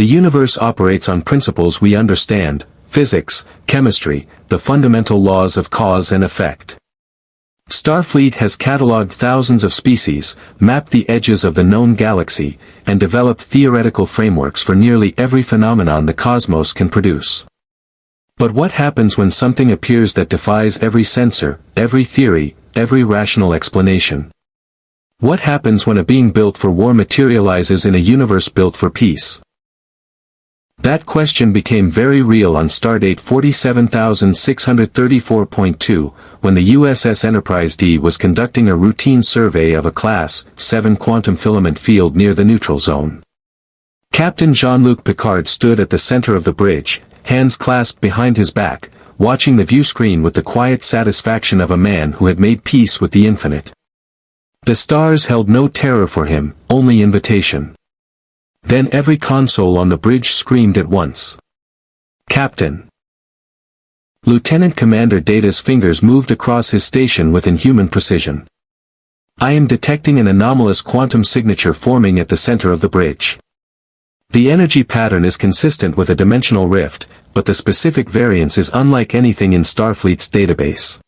The universe operates on principles we understand: physics, chemistry, the fundamental laws of cause and effect. Starfleet has catalogued thousands of species, mapped the edges of the known galaxy, and developed theoretical frameworks for nearly every phenomenon the cosmos can produce. But what happens when something appears that defies every sensor, every theory, every rational explanation? What happens when a being built for war materializes in a universe built for peace? That question became very real on stardate 47634.2, when the USS Enterprise D was conducting a routine survey of a Class 7 quantum filament field near the neutral zone. Captain Jean-Luc Picard stood at the center of the bridge, hands clasped behind his back, watching the view screen with the quiet satisfaction of a man who had made peace with the infinite. The stars held no terror for him, only invitation. Then every console on the bridge screamed at once. "Captain!" Lieutenant Commander Data's fingers moved across his station with inhuman precision. "I am detecting an anomalous quantum signature forming at the center of the bridge. The energy pattern is consistent with a dimensional rift, but the specific variance is unlike anything in Starfleet's database."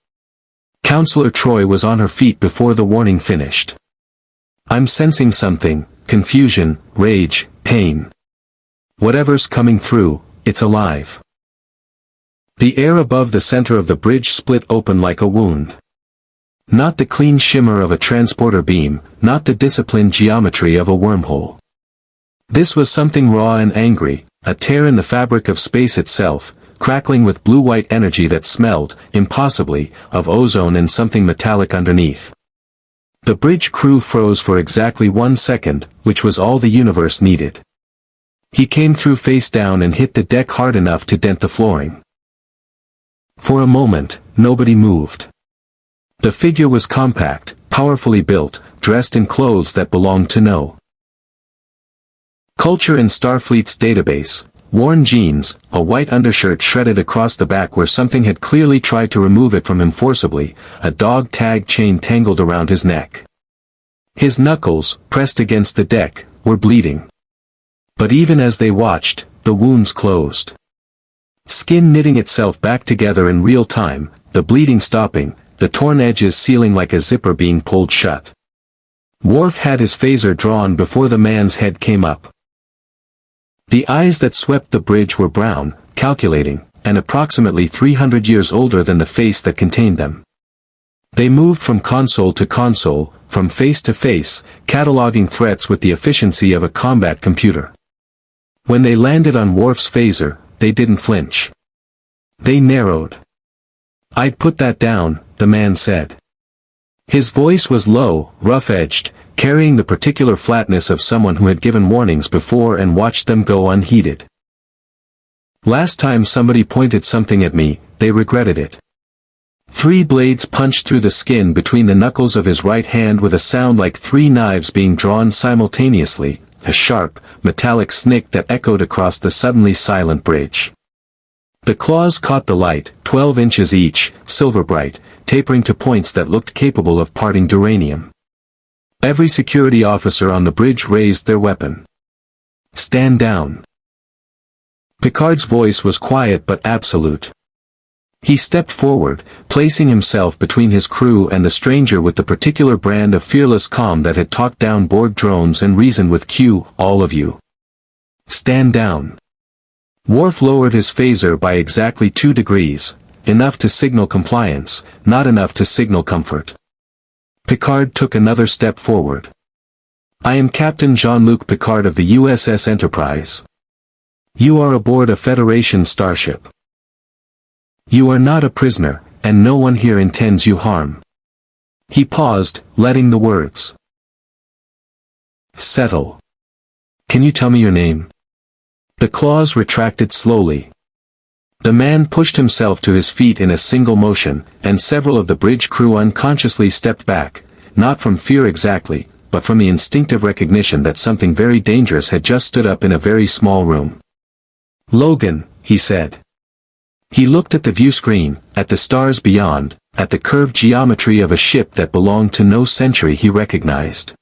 Counselor Troy was on her feet before the warning finished. "I'm sensing something: confusion, rage, pain. Whatever's coming through, it's alive." The air above the center of the bridge split open like a wound. Not the clean shimmer of a transporter beam, not the disciplined geometry of a wormhole. This was something raw and angry, a tear in the fabric of space itself, crackling with blue-white energy that smelled, impossibly, of ozone and something metallic underneath. The bridge crew froze for exactly 1 second, which was all the universe needed. He came through face down and hit the deck hard enough to dent the flooring. For a moment, nobody moved. The figure was compact, powerfully built, dressed in clothes that belonged to no culture in Starfleet's database: worn jeans, a white undershirt shredded across the back where something had clearly tried to remove it from him forcibly, a dog tag chain tangled around his neck. His knuckles, pressed against the deck, were bleeding. But even as they watched, the wounds closed. Skin knitting itself back together in real time, the bleeding stopping, the torn edges sealing like a zipper being pulled shut. Worf had his phaser drawn before the man's head came up. The eyes that swept the bridge were brown, calculating, and approximately 300 years older than the face that contained them. They moved from console to console, from face to face, cataloging threats with the efficiency of a combat computer. When they landed on Worf's phaser, they didn't flinch. They narrowed. "I'd put that down," the man said. His voice was low, rough-edged, carrying the particular flatness of someone who had given warnings before and watched them go unheeded. "Last time somebody pointed something at me, they regretted it." 3 blades punched through the skin between the knuckles of his right hand with a sound like 3 knives being drawn simultaneously, a sharp, metallic snick that echoed across the suddenly silent bridge. The claws caught the light, 12 inches each, silver bright, tapering to points that looked capable of parting duranium. Every security officer on the bridge raised their weapon. "Stand down." Picard's voice was quiet but absolute. He stepped forward, placing himself between his crew and the stranger with the particular brand of fearless calm that had talked down Borg drones and reasoned with Q, "All of you. Stand down." Worf lowered his phaser by exactly 2 degrees, enough to signal compliance, not enough to signal comfort. Picard took another step forward. "I am Captain Jean-Luc Picard of the USS Enterprise. You are aboard a Federation starship. You are not a prisoner, and no one here intends you harm." He paused, letting the words settle. "Can you tell me your name?" The claws retracted slowly. The man pushed himself to his feet in a single motion, and several of the bridge crew unconsciously stepped back, not from fear exactly, but from the instinctive recognition that something very dangerous had just stood up in a very small room. "Logan," he said. He looked at the view screen, at the stars beyond, at the curved geometry of a ship that belonged to no century he recognized.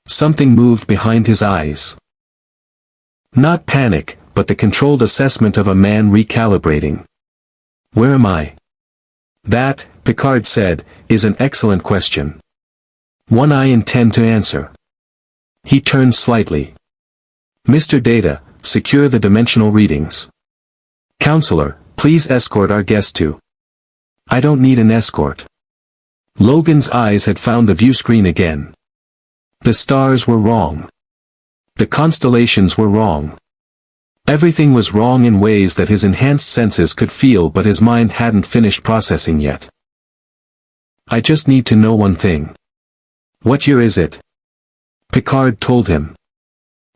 Something moved behind his eyes. Not panic, but the controlled assessment of a man recalibrating. Where am I? That, Picard said, is an excellent question. One I intend to answer. He turned slightly. Mr. Data, secure the dimensional readings. Counselor, please escort our guest to. I don't need an escort. Logan's eyes had found the view screen again. The stars were wrong. The constellations were wrong. Everything was wrong in ways that his enhanced senses could feel, but his mind hadn't finished processing yet. I just need to know one thing. What year is it? Picard told him.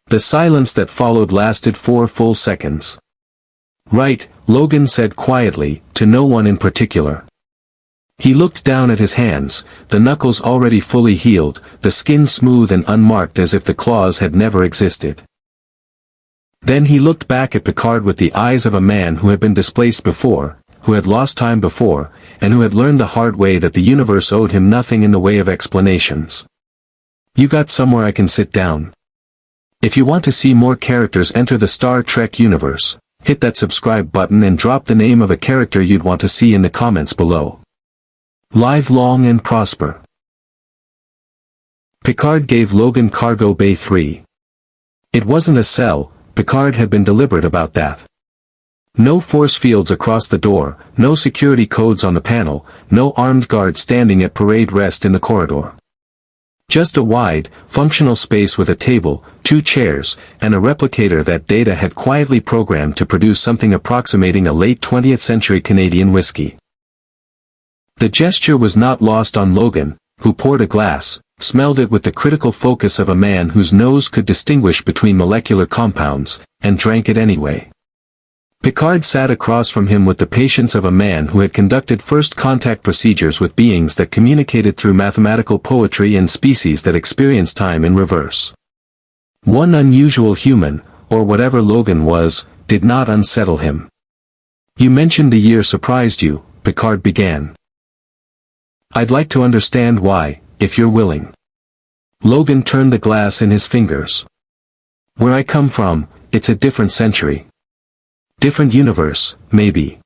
The silence that followed lasted 4 full seconds. Right, Logan said quietly, to no one in particular. He looked down at his hands, the knuckles already fully healed, the skin smooth and unmarked as if the claws had never existed. Then he looked back at Picard with the eyes of a man who had been displaced before, who had lost time before, and who had learned the hard way that the universe owed him nothing in the way of explanations. You got somewhere I can sit down? If you want to see more characters enter the Star Trek universe, hit that subscribe button and drop the name of a character you'd want to see in the comments below. Live long and prosper. Picard gave Logan Cargo Bay 3. It wasn't a cell, Picard had been deliberate about that. No force fields across the door, no security codes on the panel, no armed guards standing at parade rest in the corridor. Just a wide, functional space with a table, 2 chairs, and a replicator that Data had quietly programmed to produce something approximating a late 20th century Canadian whiskey. The gesture was not lost on Logan, who poured a glass, smelled it with the critical focus of a man whose nose could distinguish between molecular compounds, and drank it anyway. Picard sat across from him with the patience of a man who had conducted first contact procedures with beings that communicated through mathematical poetry and species that experienced time in reverse. One unusual human, or whatever Logan was, did not unsettle him. You mentioned the year surprised you, Picard began. I'd like to understand why, if you're willing. Logan turned the glass in his fingers. Where I come from, it's a different century. Different universe, maybe.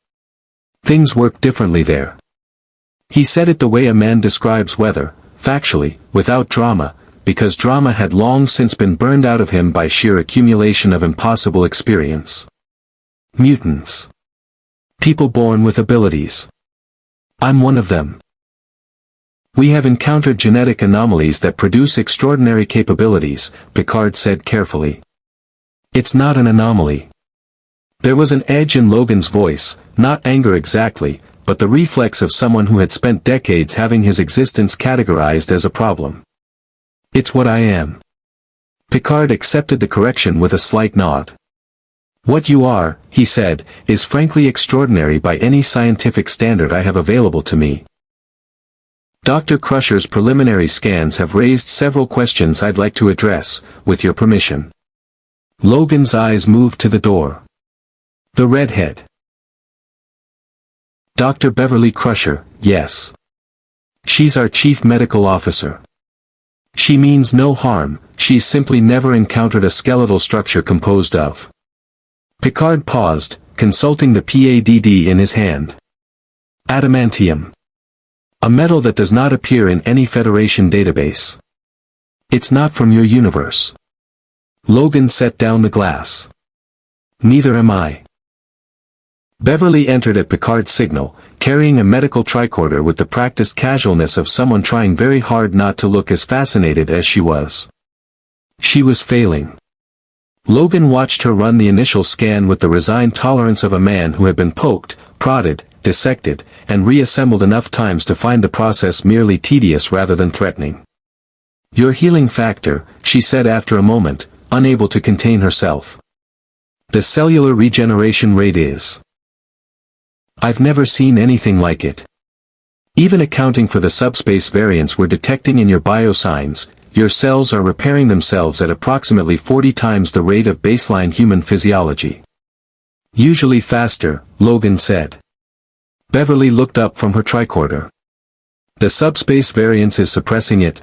Things work differently there. He said it the way a man describes weather, factually, without drama, because drama had long since been burned out of him by sheer accumulation of impossible experience. Mutants. People born with abilities. I'm one of them. We have encountered genetic anomalies that produce extraordinary capabilities, Picard said carefully. It's not an anomaly. There was an edge in Logan's voice, not anger exactly, but the reflex of someone who had spent decades having his existence categorized as a problem. It's what I am. Picard accepted the correction with a slight nod. What you are, he said, is frankly extraordinary by any scientific standard I have available to me. Dr. Crusher's preliminary scans have raised several questions I'd like to address, with your permission. Logan's eyes moved to the door. The redhead. Dr. Beverly Crusher, yes. She's our chief medical officer. She means no harm, she's simply never encountered a skeletal structure composed of. Picard paused, consulting the PADD in his hand. Adamantium. A metal that does not appear in any Federation database. It's not from your universe. Logan set down the glass. Neither am I. Beverly entered at Picard's signal, carrying a medical tricorder with the practiced casualness of someone trying very hard not to look as fascinated as she was. She was failing. Logan watched her run the initial scan with the resigned tolerance of a man who had been poked, prodded, dissected, and reassembled enough times to find the process merely tedious rather than threatening. Your healing factor, she said after a moment, unable to contain herself. The cellular regeneration rate is. I've never seen anything like it. Even accounting for the subspace variants we're detecting in your biosigns, your cells are repairing themselves at approximately 40 times the rate of baseline human physiology. Usually faster, Logan said. Beverly looked up from her tricorder. The subspace variance is suppressing it.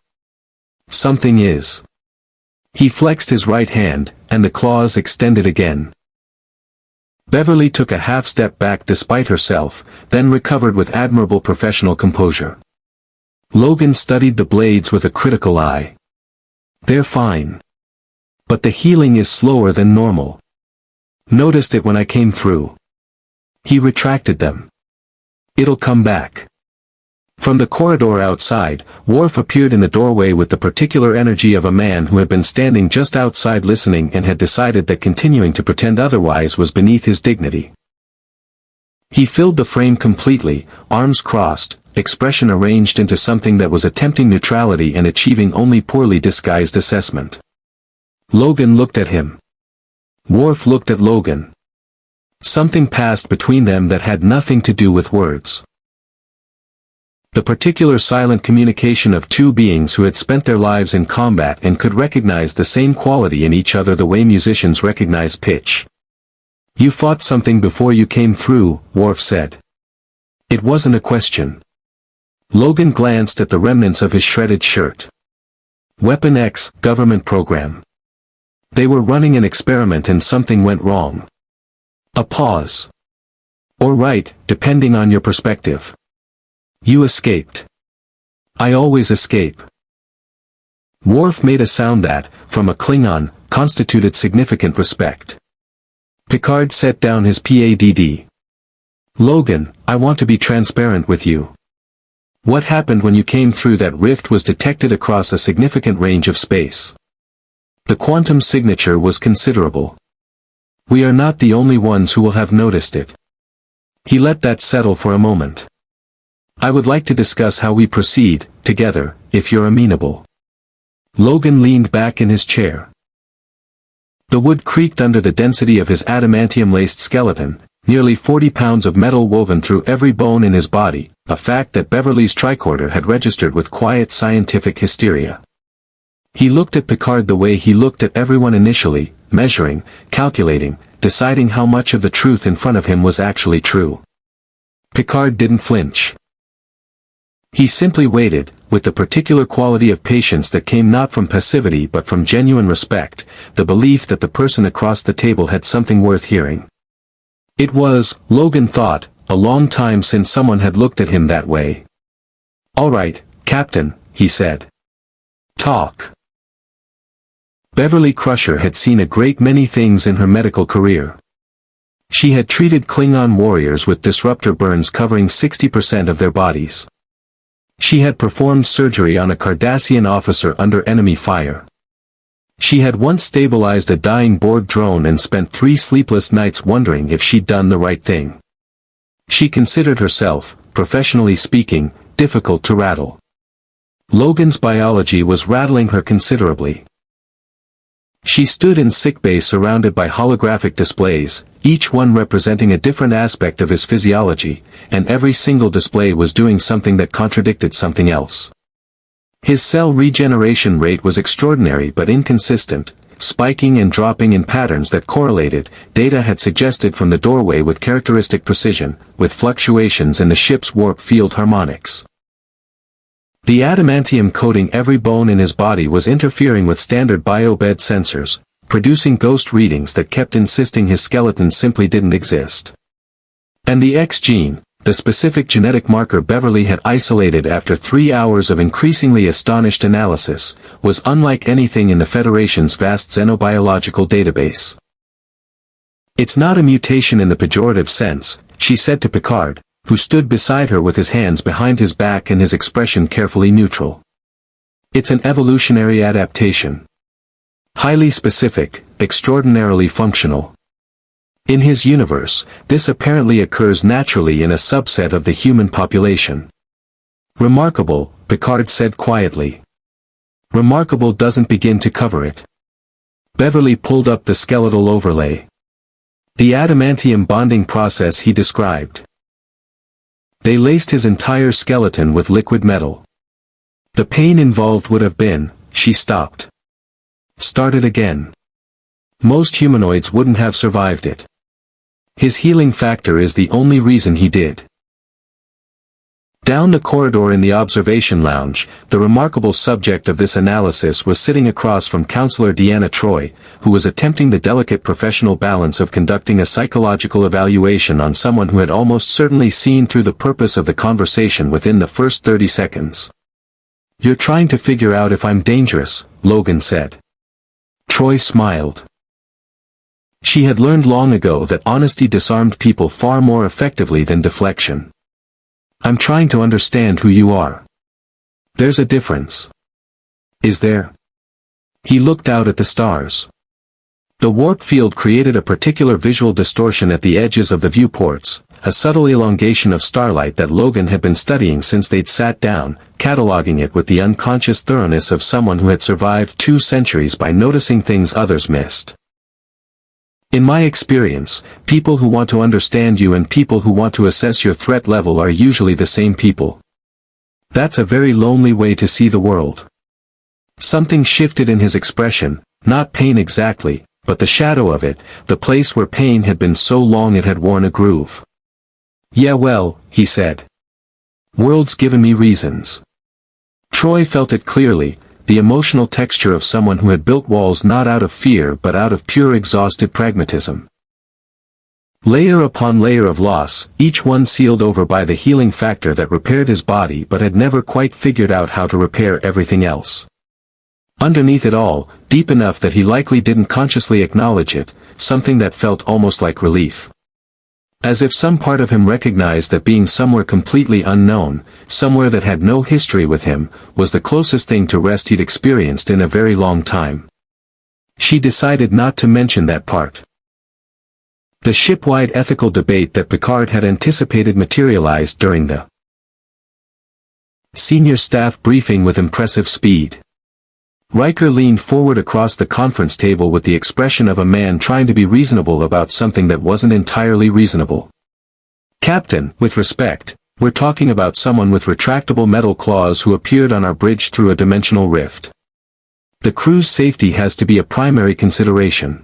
Something is. He flexed his right hand, and the claws extended again. Beverly took a half step back despite herself, then recovered with admirable professional composure. Logan studied the blades with a critical eye. They're fine. But the healing is slower than normal. Noticed it when I came through. He retracted them. It'll come back. From the corridor outside, Worf appeared in the doorway with the particular energy of a man who had been standing just outside listening and had decided that continuing to pretend otherwise was beneath his dignity. He filled the frame completely, arms crossed, expression arranged into something that was attempting neutrality and achieving only poorly disguised assessment. Logan looked at him. Worf looked at Logan. Something passed between them that had nothing to do with words. The particular silent communication of two beings who had spent their lives in combat and could recognize the same quality in each other the way musicians recognize pitch. You fought something before you came through, Worf said. It wasn't a question. Logan glanced at the remnants of his shredded shirt. Weapon X, government program. They were running an experiment and something went wrong. A pause. Or right, depending on your perspective. You escaped. I always escape. Worf made a sound that, from a Klingon, constituted significant respect. Picard set down his PADD. Logan, I want to be transparent with you. What happened when you came through that rift was detected across a significant range of space. The quantum signature was considerable. We are not the only ones who will have noticed it. He let that settle for a moment. I would like to discuss how we proceed, together, if you're amenable. Logan leaned back in his chair. The wood creaked under the density of his adamantium-laced skeleton, nearly 40 pounds of metal woven through every bone in his body, a fact that Beverly's tricorder had registered with quiet scientific hysteria. He looked at Picard the way he looked at everyone initially, measuring, calculating, deciding how much of the truth in front of him was actually true. Picard didn't flinch. He simply waited, with the particular quality of patience that came not from passivity but from genuine respect, the belief that the person across the table had something worth hearing. It was, Logan thought, a long time since someone had looked at him that way. All right, Captain, he said. Talk. Beverly Crusher had seen a great many things in her medical career. She had treated Klingon warriors with disruptor burns covering 60% of their bodies. She had performed surgery on a Cardassian officer under enemy fire. She had once stabilized a dying Borg drone and spent 3 sleepless nights wondering if she'd done the right thing. She considered herself, professionally speaking, difficult to rattle. Logan's biology was rattling her considerably. She stood in sickbay surrounded by holographic displays, each one representing a different aspect of his physiology, and every single display was doing something that contradicted something else. His cell regeneration rate was extraordinary but inconsistent, spiking and dropping in patterns that correlated, data had suggested from the doorway with characteristic precision, with fluctuations in the ship's warp field harmonics. The adamantium coating every bone in his body was interfering with standard biobed sensors, producing ghost readings that kept insisting his skeleton simply didn't exist. And the X gene, the specific genetic marker Beverly had isolated after 3 hours of increasingly astonished analysis, was unlike anything in the Federation's vast xenobiological database. It's not a mutation in the pejorative sense, she said to Picard, who stood beside her with his hands behind his back and his expression carefully neutral. It's an evolutionary adaptation. Highly specific, extraordinarily functional. In his universe, this apparently occurs naturally in a subset of the human population. Remarkable, Picard said quietly. Remarkable doesn't begin to cover it. Beverly pulled up the skeletal overlay. The adamantium bonding process he described. They laced his entire skeleton with liquid metal. The pain involved would have been, she stopped. Started again. Most humanoids wouldn't have survived it. His healing factor is the only reason he did. Down the corridor in the observation lounge, the remarkable subject of this analysis was sitting across from Counselor Deanna Troi, who was attempting the delicate professional balance of conducting a psychological evaluation on someone who had almost certainly seen through the purpose of the conversation within the first 30 seconds. "You're trying to figure out if I'm dangerous," Logan said. Troi smiled. She had learned long ago that honesty disarmed people far more effectively than deflection. "I'm trying to understand who you are. There's a difference." "Is there?" He looked out at the stars. The warp field created a particular visual distortion at the edges of the viewports, a subtle elongation of starlight that Logan had been studying since they'd sat down, cataloging it with the unconscious thoroughness of someone who had survived 2 centuries by noticing things others missed. "In my experience, people who want to understand you and people who want to assess your threat level are usually the same people. That's a very lonely way to see the world." Something shifted in his expression, not pain exactly, but the shadow of it, the place where pain had been so long it had worn a groove. "Yeah, well," he said. "World's given me reasons." Troi felt it clearly, the emotional texture of someone who had built walls not out of fear but out of pure exhausted pragmatism. Layer upon layer of loss, each one sealed over by the healing factor that repaired his body but had never quite figured out how to repair everything else. Underneath it all, deep enough that he likely didn't consciously acknowledge it, something that felt almost like relief. As if some part of him recognized that being somewhere completely unknown, somewhere that had no history with him, was the closest thing to rest he'd experienced in a very long time. She decided not to mention that part. The ship-wide ethical debate that Picard had anticipated materialized during the senior staff briefing with impressive speed. Riker leaned forward across the conference table with the expression of a man trying to be reasonable about something that wasn't entirely reasonable. "Captain, with respect, we're talking about someone with retractable metal claws who appeared on our bridge through a dimensional rift. The crew's safety has to be a primary consideration."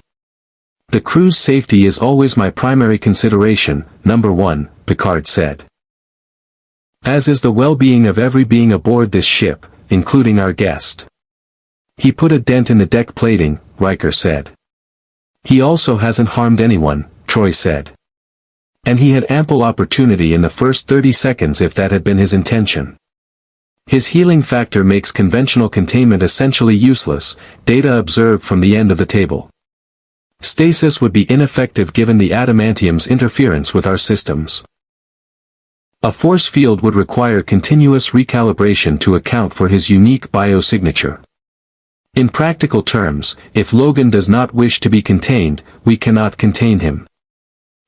"The crew's safety is always my primary consideration, number 1, Picard said. "As is the well-being of every being aboard this ship, including our guest." "He put a dent in the deck plating," Riker said. "He also hasn't harmed anyone," Troi said. "And he had ample opportunity in the first 30 seconds if that had been his intention. His healing factor makes conventional containment essentially useless," Data observed from the end of the table. "Stasis would be ineffective given the adamantium's interference with our systems. A force field would require continuous recalibration to account for his unique biosignature. In practical terms, if Logan does not wish to be contained, we cannot contain him."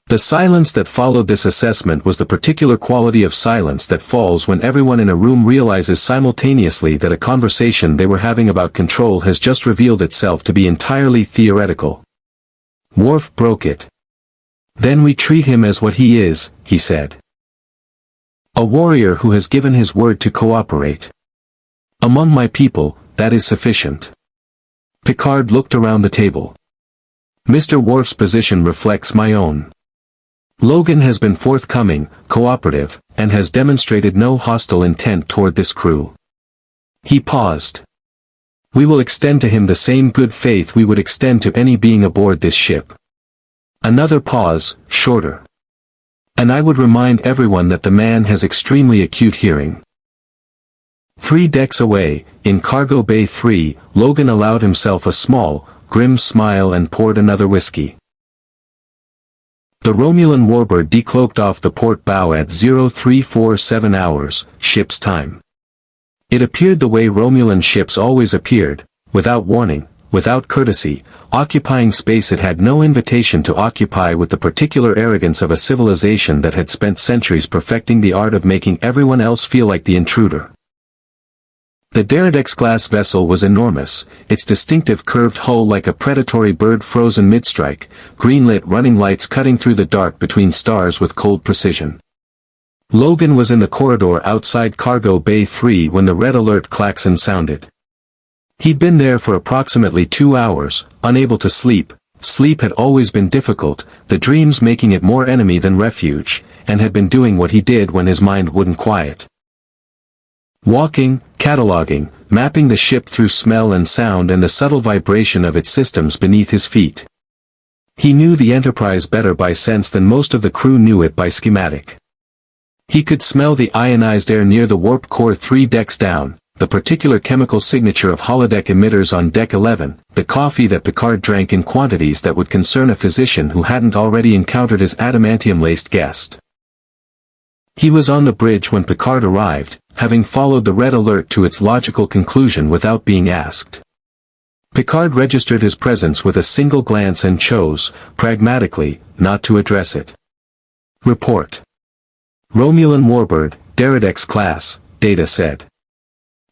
The silence that followed this assessment was the particular quality of silence that falls when everyone in a room realizes simultaneously that a conversation they were having about control has just revealed itself to be entirely theoretical. Worf broke it. "Then we treat him as what he is," he said. "A warrior who has given his word to cooperate. Among my people, that is sufficient." Picard looked around the table. "Mr. Worf's position reflects my own. Logan has been forthcoming, cooperative, and has demonstrated no hostile intent toward this crew." He paused. "We will extend to him the same good faith we would extend to any being aboard this ship." Another pause, shorter. "And I would remind everyone that the man has extremely acute hearing." 3 decks away, in Cargo Bay 3, Logan allowed himself a small, grim smile and poured another whiskey. The Romulan warbird decloaked off the port bow at 0347 hours, ship's time. It appeared the way Romulan ships always appeared, without warning, without courtesy, occupying space it had no invitation to occupy with the particular arrogance of a civilization that had spent centuries perfecting the art of making everyone else feel like the intruder. The Deridex-class vessel was enormous, its distinctive curved hull like a predatory bird frozen mid-strike, green-lit running lights cutting through the dark between stars with cold precision. Logan was in the corridor outside Cargo Bay 3 when the red alert klaxon sounded. He'd been there for approximately 2 hours, unable to sleep. Sleep had always been difficult, the dreams making it more enemy than refuge, and had been doing what he did when his mind wouldn't quiet. Walking, cataloging, mapping the ship through smell and sound and the subtle vibration of its systems beneath his feet. He knew the Enterprise better by sense than most of the crew knew it by schematic. He could smell the ionized air near the warp core 3 decks down, the particular chemical signature of holodeck emitters on Deck 11, the coffee that Picard drank in quantities that would concern a physician who hadn't already encountered his adamantium-laced guest. He was on the bridge when Picard arrived, having followed the red alert to its logical conclusion without being asked. Picard registered his presence with a single glance and chose, pragmatically, not to address it. Report. Romulan warbird, Deridex class, Data said.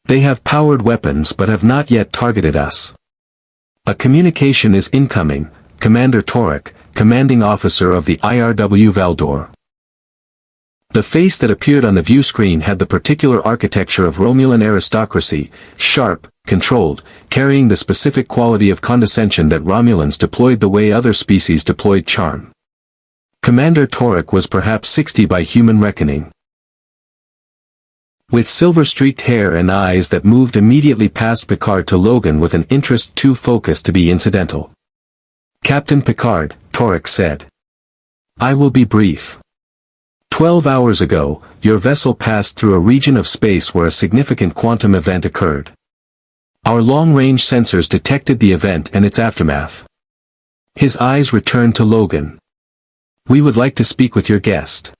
They have powered weapons but have not yet targeted us. A communication is incoming, Commander Torek, commanding officer of the IRW Valdor. The face that appeared on the view screen had the particular architecture of Romulan aristocracy, sharp, controlled, carrying the specific quality of condescension that Romulans deployed the way other species deployed charm. Commander Torek was perhaps 60 by human reckoning. With silver-streaked hair and eyes that moved immediately past Picard to Logan with an interest too focused to be incidental. Captain Picard, Torek said. I will be brief. 12 hours ago, your vessel passed through a region of space where a significant quantum event occurred. Our long-range sensors detected the event and its aftermath. His eyes returned to Logan. We would like to speak with your guest.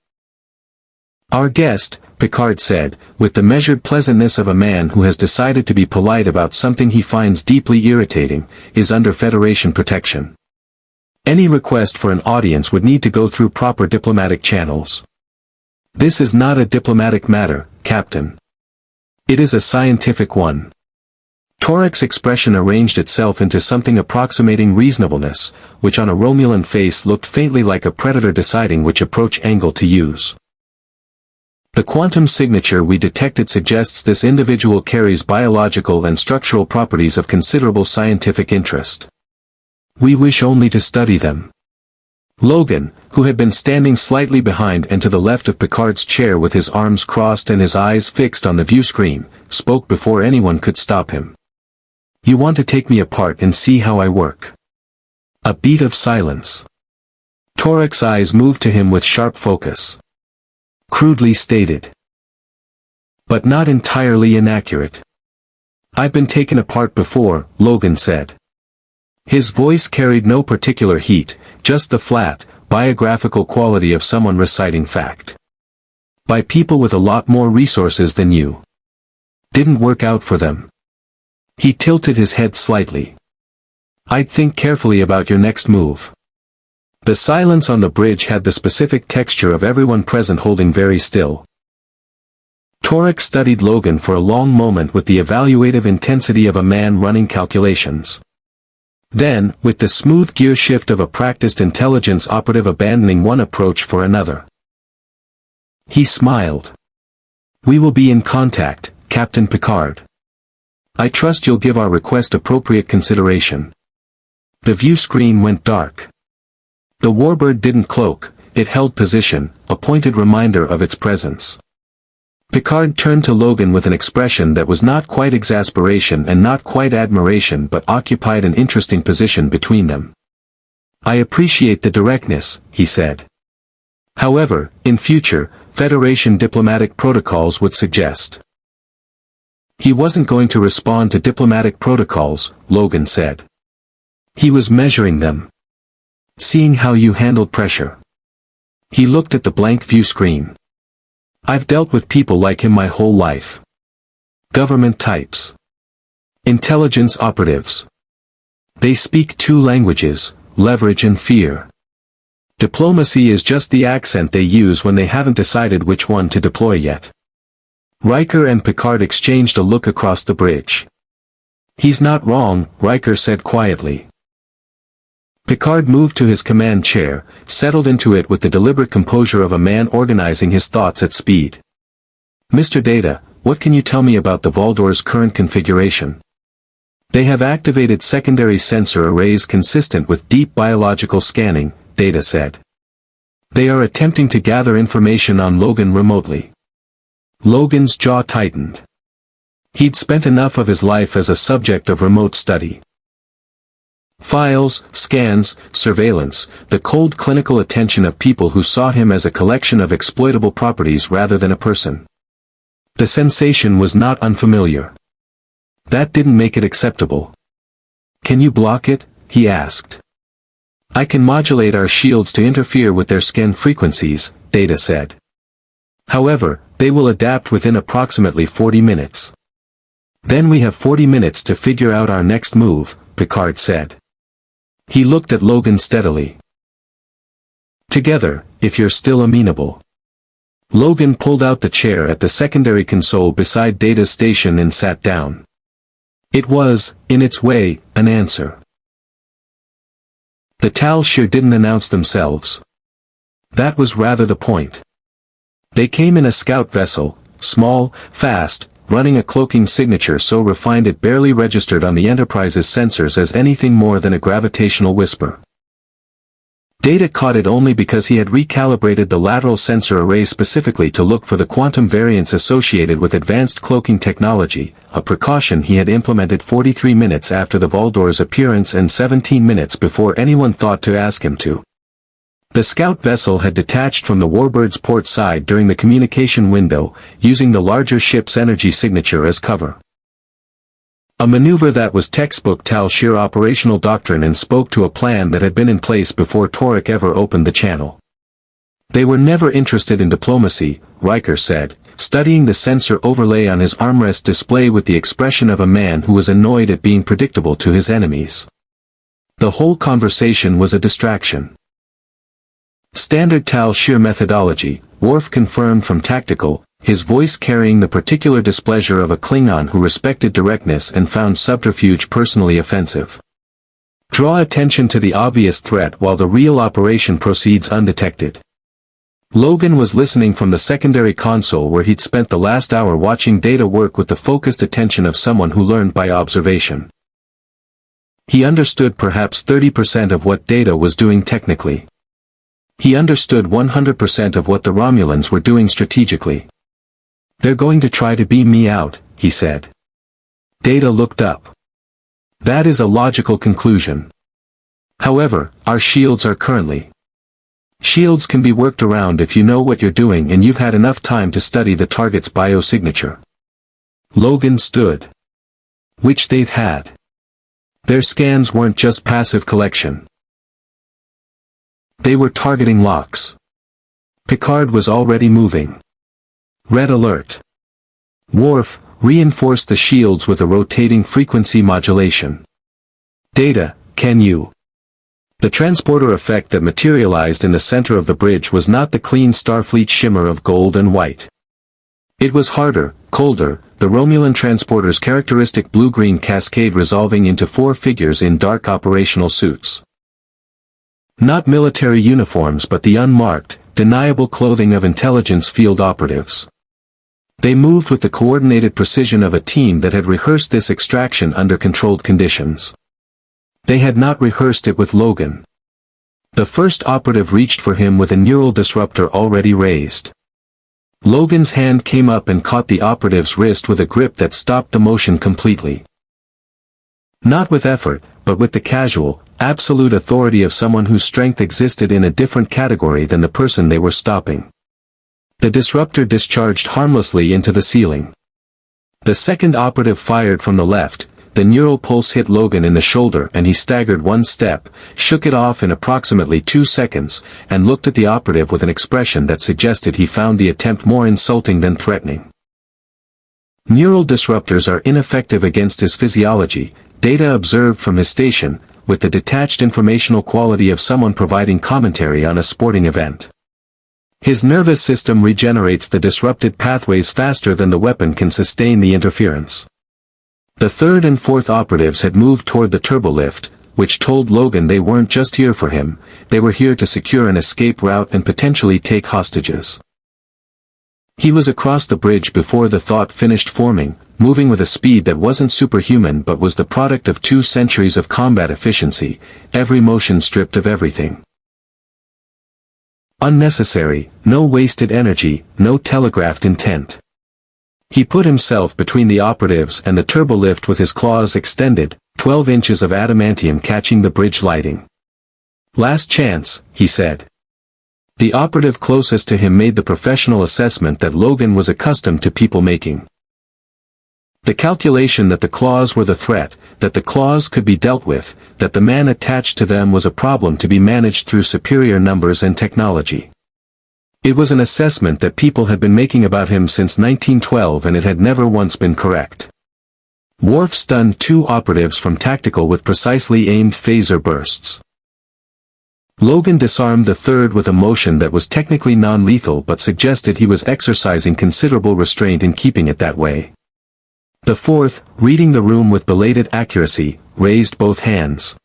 Our guest, Picard said, with the measured pleasantness of a man who has decided to be polite about something he finds deeply irritating, is under Federation protection. Any request for an audience would need to go through proper diplomatic channels. This is not a diplomatic matter, Captain. It is a scientific one. Torek's expression arranged itself into something approximating reasonableness, which on a Romulan face looked faintly like a predator deciding which approach angle to use. The quantum signature we detected suggests this individual carries biological and structural properties of considerable scientific interest. We wish only to study them. Logan, who had been standing slightly behind and to the left of Picard's chair with his arms crossed and his eyes fixed on the view screen, spoke before anyone could stop him. You want to take me apart and see how I work? A beat of silence. Torek's eyes moved to him with sharp focus. Crudely stated. But not entirely inaccurate. I've been taken apart before, Logan said. His voice carried no particular heat, just the flat, biographical quality of someone reciting fact. By people with a lot more resources than you. Didn't work out for them. He tilted his head slightly. I'd think carefully about your next move. The silence on the bridge had the specific texture of everyone present holding very still. Torek studied Logan for a long moment with the evaluative intensity of a man running calculations. Then, with the smooth gear shift of a practiced intelligence operative abandoning one approach for another. He smiled. We will be in contact, Captain Picard. I trust you'll give our request appropriate consideration. The view screen went dark. The warbird didn't cloak, it held position, a pointed reminder of its presence. Picard turned to Logan with an expression that was not quite exasperation and not quite admiration but occupied an interesting position between them. I appreciate the directness, he said. However, in future, Federation diplomatic protocols would suggest. He wasn't going to respond to diplomatic protocols, Logan said. He was measuring them. Seeing how you handled pressure. He looked at the blank view screen. I've dealt with people like him my whole life. Government types. Intelligence operatives. They speak two languages, leverage and fear. Diplomacy is just the accent they use when they haven't decided which one to deploy yet. Riker and Picard exchanged a look across the bridge. He's not wrong, Riker said quietly. Picard moved to his command chair, settled into it with the deliberate composure of a man organizing his thoughts at speed. Mr. Data, what can you tell me about the Valdor's current configuration? They have activated secondary sensor arrays consistent with deep biological scanning, Data said. They are attempting to gather information on Logan remotely. Logan's jaw tightened. He'd spent enough of his life as a subject of remote study. Files, scans, surveillance, the cold clinical attention of people who saw him as a collection of exploitable properties rather than a person. The sensation was not unfamiliar. That didn't make it acceptable. "Can you block it?" he asked. "I can modulate our shields to interfere with their scan frequencies," Data said. "However, they will adapt within approximately 40 minutes. Then we have 40 minutes to figure out our next move," Picard said. He looked at Logan steadily. "Together, if you're still amenable." Logan pulled out the chair at the secondary console beside Data's station and sat down. It was, in its way, an answer. The Tal Shiar didn't announce themselves. That was rather the point. They came in a scout vessel, small, fast, running a cloaking signature so refined it barely registered on the Enterprise's sensors as anything more than a gravitational whisper. Data caught it only because he had recalibrated the lateral sensor array specifically to look for the quantum variance associated with advanced cloaking technology, a precaution he had implemented 43 minutes after the Valdor's appearance and 17 minutes before anyone thought to ask him to. The scout vessel had detached from the Warbird's port side during the communication window, using the larger ship's energy signature as cover. A maneuver that was textbook Tal Shiar operational doctrine and spoke to a plan that had been in place before Torek ever opened the channel. They were never interested in diplomacy, Riker said, studying the sensor overlay on his armrest display with the expression of a man who was annoyed at being predictable to his enemies. The whole conversation was a distraction. Standard Tal Shiar methodology, Worf confirmed from tactical, his voice carrying the particular displeasure of a Klingon who respected directness and found subterfuge personally offensive. Draw attention to the obvious threat while the real operation proceeds undetected. Logan was listening from the secondary console where he'd spent the last hour watching Data work with the focused attention of someone who learned by observation. He understood perhaps 30% of what Data was doing technically. He understood 100% of what the Romulans were doing strategically. "They're going to try to beam me out," he said. Data looked up. "That is a logical conclusion. However, our shields are currently. Shields can be worked around if you know what you're doing and you've had enough time to study the target's biosignature." Logan stood. Which they've had. Their scans weren't just passive collection. They were targeting locks. Picard was already moving. Red alert. Worf, reinforce the shields with a rotating frequency modulation. Data, can you? The transporter effect that materialized in the center of the bridge was not the clean Starfleet shimmer of gold and white. It was harder, colder, the Romulan transporter's characteristic blue-green cascade resolving into four figures in dark operational suits. Not military uniforms but the unmarked, deniable clothing of intelligence field operatives. They moved with the coordinated precision of a team that had rehearsed this extraction under controlled conditions. They had not rehearsed it with Logan. The first operative reached for him with a neural disruptor already raised. Logan's hand came up and caught the operative's wrist with a grip that stopped the motion completely. Not with effort, but with the casual, absolute authority of someone whose strength existed in a different category than the person they were stopping. The disruptor discharged harmlessly into the ceiling. The second operative fired from the left, the neural pulse hit Logan in the shoulder and he staggered one step, shook it off in approximately 2 seconds, and looked at the operative with an expression that suggested he found the attempt more insulting than threatening. Neural disruptors are ineffective against his physiology, Data observed from his station, with the detached informational quality of someone providing commentary on a sporting event. His nervous system regenerates the disrupted pathways faster than the weapon can sustain the interference. The third and fourth operatives had moved toward the turbolift, which told Logan they weren't just here for him, they were here to secure an escape route and potentially take hostages. He was across the bridge before the thought finished forming, moving with a speed that wasn't superhuman but was the product of 2 centuries of combat efficiency, every motion stripped of everything. Unnecessary, no wasted energy, no telegraphed intent. He put himself between the operatives and the turbolift with his claws extended, 12 inches of adamantium catching the bridge lighting. "Last chance," he said. The operative closest to him made the professional assessment that Logan was accustomed to people making. The calculation that the claws were the threat, that the claws could be dealt with, that the man attached to them was a problem to be managed through superior numbers and technology. It was an assessment that people had been making about him since 1912 and it had never once been correct. Worf stunned 2 operatives from tactical with precisely aimed phaser bursts. Logan disarmed the third with a motion that was technically non-lethal but suggested he was exercising considerable restraint in keeping it that way. The fourth, reading the room with belated accuracy, raised both hands.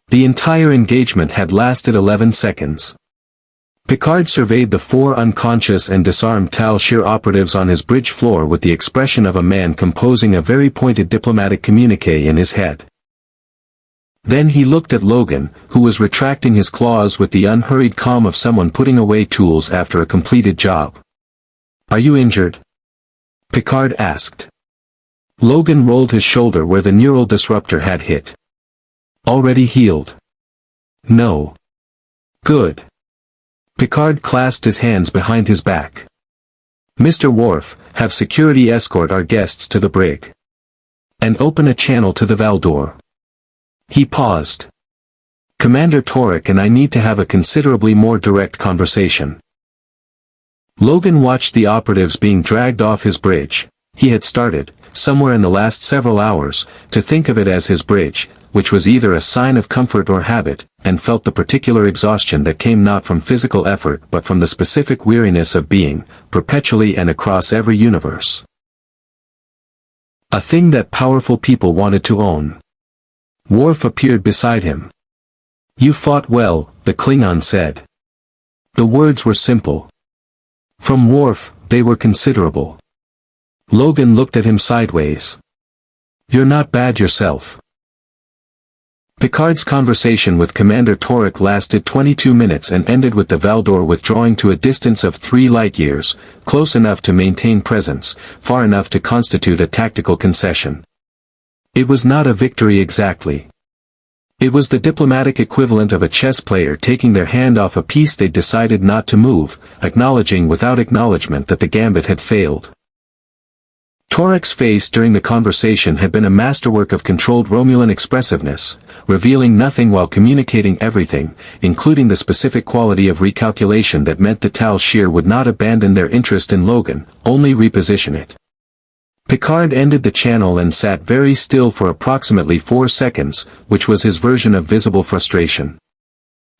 The entire engagement had lasted 11 seconds. Picard surveyed the 4 unconscious and disarmed Tal Shiar operatives on his bridge floor with the expression of a man composing a very pointed diplomatic communiqué in his head. Then he looked at Logan, who was retracting his claws with the unhurried calm of someone putting away tools after a completed job. "Are you injured?" Picard asked. Logan rolled his shoulder where the neural disruptor had hit. "Already healed?" "No." "Good." Picard clasped his hands behind his back. "Mr. Worf, have security escort our guests to the brig. And open a channel to the Valdor." He paused. "Commander Torek and I need to have a considerably more direct conversation." Logan watched the operatives being dragged off his bridge. He had started, somewhere in the last several hours, to think of it as his bridge, which was either a sign of comfort or habit, and felt the particular exhaustion that came not from physical effort but from the specific weariness of being, perpetually and across every universe, a thing that powerful people wanted to own. Worf appeared beside him. "You fought well," the Klingon said. The words were simple. From Worf, they were considerable. Logan looked at him sideways. "You're not bad yourself." Picard's conversation with Commander Torek lasted 22 minutes and ended with the Valdor withdrawing to a distance of 3 light-years, close enough to maintain presence, far enough to constitute a tactical concession. It was not a victory exactly. It was the diplomatic equivalent of a chess player taking their hand off a piece they'd decided not to move, acknowledging without acknowledgement that the gambit had failed. Torek's face during the conversation had been a masterwork of controlled Romulan expressiveness, revealing nothing while communicating everything, including the specific quality of recalculation that meant that Tal Shiar would not abandon their interest in Logan, only reposition it. Picard ended the channel and sat very still for approximately 4 seconds, which was his version of visible frustration.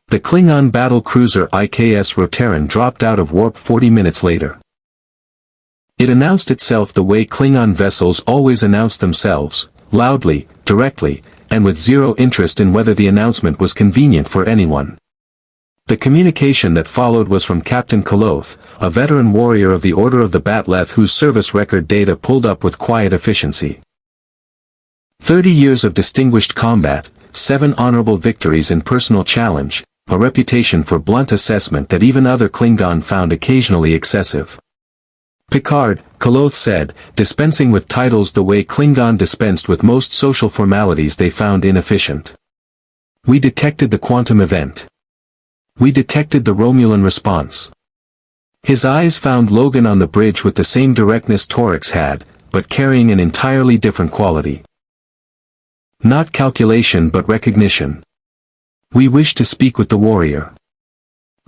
The Klingon battle cruiser IKS Rotaran dropped out of warp 40 minutes later. It announced itself the way Klingon vessels always announce themselves, loudly, directly, and with zero interest in whether the announcement was convenient for anyone. The communication that followed was from Captain Koloth, a veteran warrior of the Order of the Batleth whose service record data pulled up with quiet efficiency. 30 years of distinguished combat, 7 honorable victories in personal challenge, a reputation for blunt assessment that even other Klingon found occasionally excessive. Picard, Koloth said, dispensing with titles the way Klingon dispensed with most social formalities they found inefficient. "We detected the quantum event. We detected the Romulan response." His eyes found Logan on the bridge with the same directness Torek's had, but carrying an entirely different quality. "Not calculation but recognition. We wish to speak with the warrior."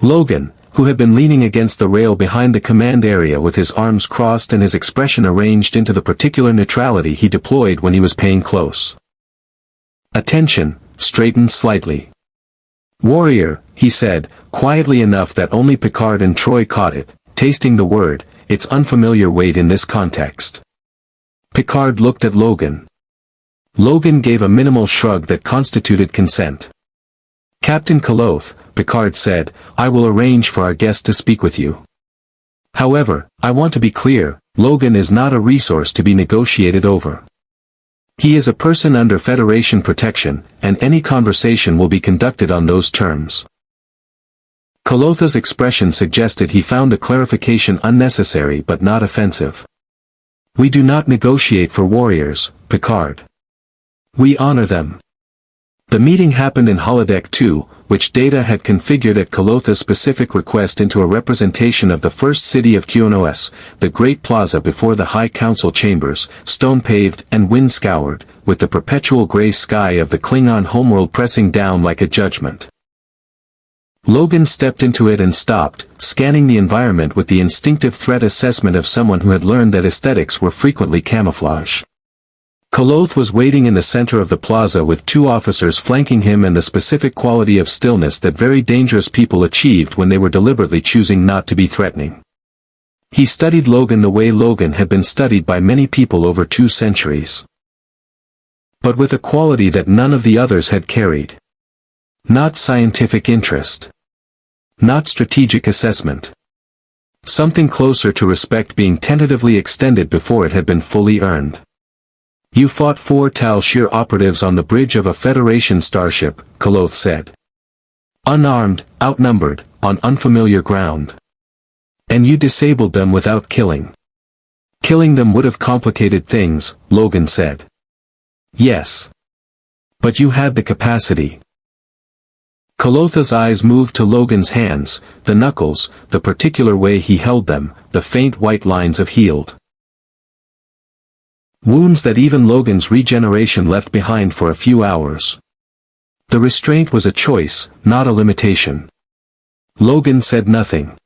Logan, who had been leaning against the rail behind the command area with his arms crossed and his expression arranged into the particular neutrality he deployed when he was paying close attention, straightened slightly. "Warrior," he said, quietly enough that only Picard and Troy caught it, tasting the word, its unfamiliar weight in this context. Picard looked at Logan. Logan gave a minimal shrug that constituted consent. "Captain Koloth," Picard said, "I will arrange for our guest to speak with you. However, I want to be clear, Logan is not a resource to be negotiated over. He is a person under Federation protection, and any conversation will be conducted on those terms." Kolotha's expression suggested he found the clarification unnecessary but not offensive. We do not negotiate for warriors, Picard. We honor them. The meeting happened in Holodeck 2, which Data had configured at Kolotha's specific request into a representation of the first city of QNOS, the Great Plaza before the High Council chambers, stone-paved and wind-scoured, with the perpetual gray sky of the Klingon homeworld pressing down like a judgment. Logan stepped into it and stopped, scanning the environment with the instinctive threat assessment of someone who had learned that aesthetics were frequently camouflage. Koloth was waiting in the center of the plaza with two officers flanking him and the specific quality of stillness that very dangerous people achieved when they were deliberately choosing not to be threatening. He studied Logan the way Logan had been studied by many people over 2 centuries. But with a quality that none of the others had carried. Not scientific interest. Not strategic assessment. Something closer to respect being tentatively extended before it had been fully earned. You fought 4 Tal Shiar operatives on the bridge of a Federation starship, Koloth said. Unarmed, outnumbered, on unfamiliar ground. And you disabled them without killing. Killing them would have complicated things, Logan said. Yes. But you had the capacity. Kolotha's eyes moved to Logan's hands, the knuckles, the particular way he held them, the faint white lines of healed wounds that even Logan's regeneration left behind for a few hours. The restraint was a choice, not a limitation. Logan said nothing.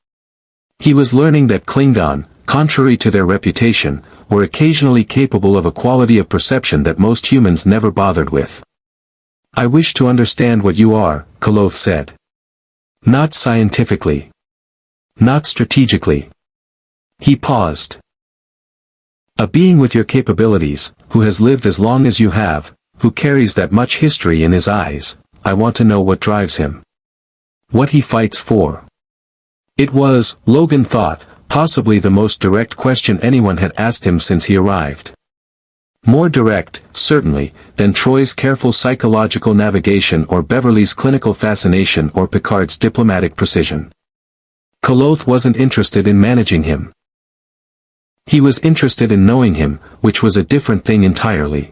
He was learning that Klingon, contrary to their reputation, were occasionally capable of a quality of perception that most humans never bothered with. I wish to understand what you are, Koloth said. Not scientifically. Not strategically. He paused. A being with your capabilities, who has lived as long as you have, who carries that much history in his eyes, I want to know what drives him. What he fights for. It was, Logan thought, possibly the most direct question anyone had asked him since he arrived. More direct, certainly, than Troy's careful psychological navigation or Beverly's clinical fascination or Picard's diplomatic precision. Koloth wasn't interested in managing him. He was interested in knowing him, which was a different thing entirely.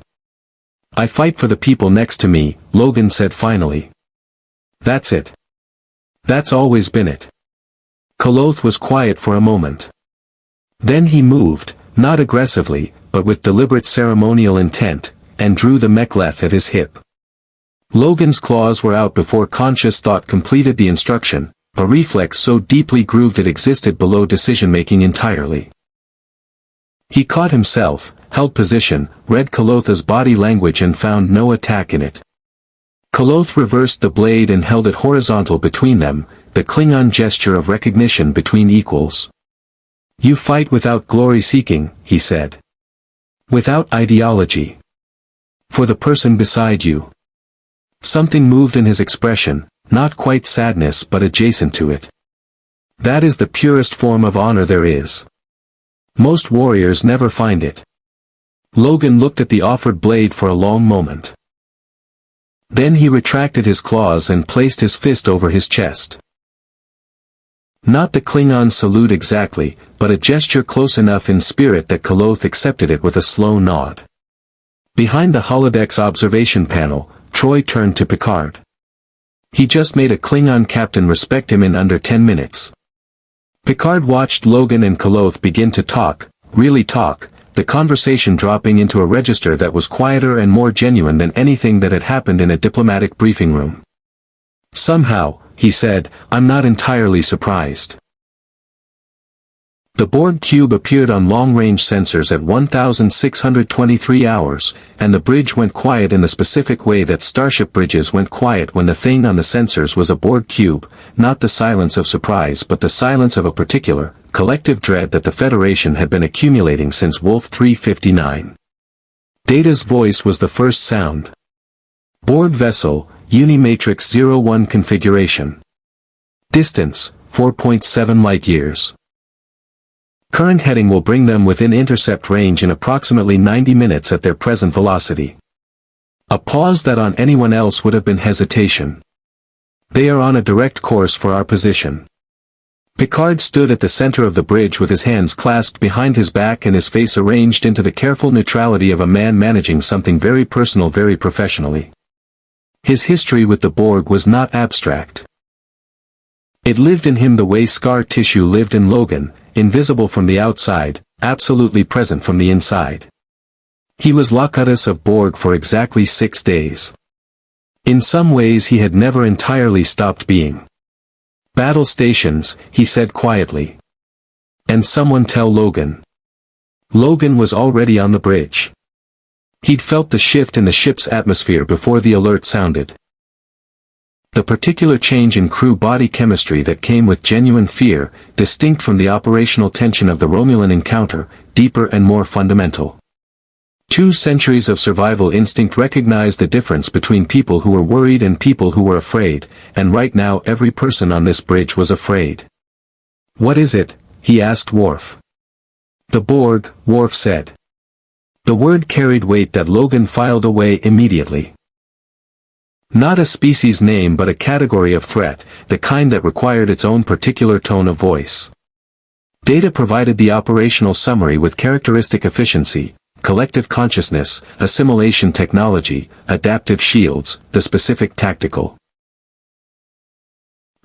I fight for the people next to me, Logan said finally. That's it. That's always been it. Koloth was quiet for a moment. Then he moved, not aggressively, but with deliberate ceremonial intent, and drew the mek'leth at his hip. Logan's claws were out before conscious thought completed the instruction, a reflex so deeply grooved it existed below decision-making entirely. He caught himself, held position, read Kolotha's body language and found no attack in it. Koloth reversed the blade and held it horizontal between them, the Klingon gesture of recognition between equals. You fight without glory-seeking, he said. Without ideology. For the person beside you. Something moved in his expression, not quite sadness but adjacent to it. That is the purest form of honor there is. Most warriors never find it. Logan looked at the offered blade for a long moment. Then he retracted his claws and placed his fist over his chest. Not the Klingon salute exactly, but a gesture close enough in spirit that Koloth accepted it with a slow nod. Behind the holodeck's observation panel, Troy turned to Picard. He just made a Klingon captain respect him in under 10 minutes. Picard watched Logan and Koloth begin to talk, really talk, the conversation dropping into a register that was quieter and more genuine than anything that had happened in a diplomatic briefing room. Somehow, he said, I'm not entirely surprised. The Borg cube appeared on long-range sensors at 1,623 hours, and the bridge went quiet in the specific way that starship bridges went quiet when the thing on the sensors was a Borg cube, not the silence of surprise but the silence of a particular, collective dread that the Federation had been accumulating since Wolf 359. Data's voice was the first sound. Borg vessel, Unimatrix 01 configuration. Distance, 4.7 light-years. Current heading will bring them within intercept range in approximately 90 minutes at their present velocity. A pause that on anyone else would have been hesitation. They are on a direct course for our position. Picard stood at the center of the bridge with his hands clasped behind his back and his face arranged into the careful neutrality of a man managing something very personal very professionally. His history with the Borg was not abstract. It lived in him the way scar tissue lived in Logan, invisible from the outside, absolutely present from the inside. He was Locutus of Borg for exactly 6 days. In some ways he had never entirely stopped being. Battle stations, he said quietly. And someone tell Logan. Logan was already on the bridge. He'd felt the shift in the ship's atmosphere before the alert sounded. The particular change in crew body chemistry that came with genuine fear, distinct from the operational tension of the Romulan encounter, deeper and more fundamental. 2 centuries of survival instinct recognized the difference between people who were worried and people who were afraid, and right now every person on this bridge was afraid. "What is it?" he asked Worf. "The Borg," Worf said. The word carried weight that Logan filed away immediately. Not a species name but a category of threat, the kind that required its own particular tone of voice. Data provided the operational summary with characteristic efficiency: collective consciousness, assimilation technology, adaptive shields, the specific tactical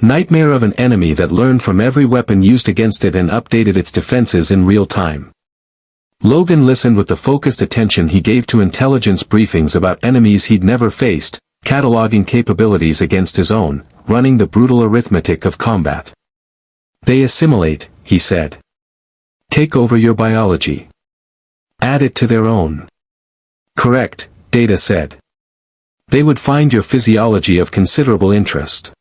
nightmare of an enemy that learned from every weapon used against it and updated its defenses in real time. Logan listened with the focused attention he gave to intelligence briefings about enemies he'd never faced, cataloging capabilities against his own, running the brutal arithmetic of combat. "They assimilate," he said. "Take over your biology. Add it to their own." "Correct," Data said. "They would find your physiology of considerable interest.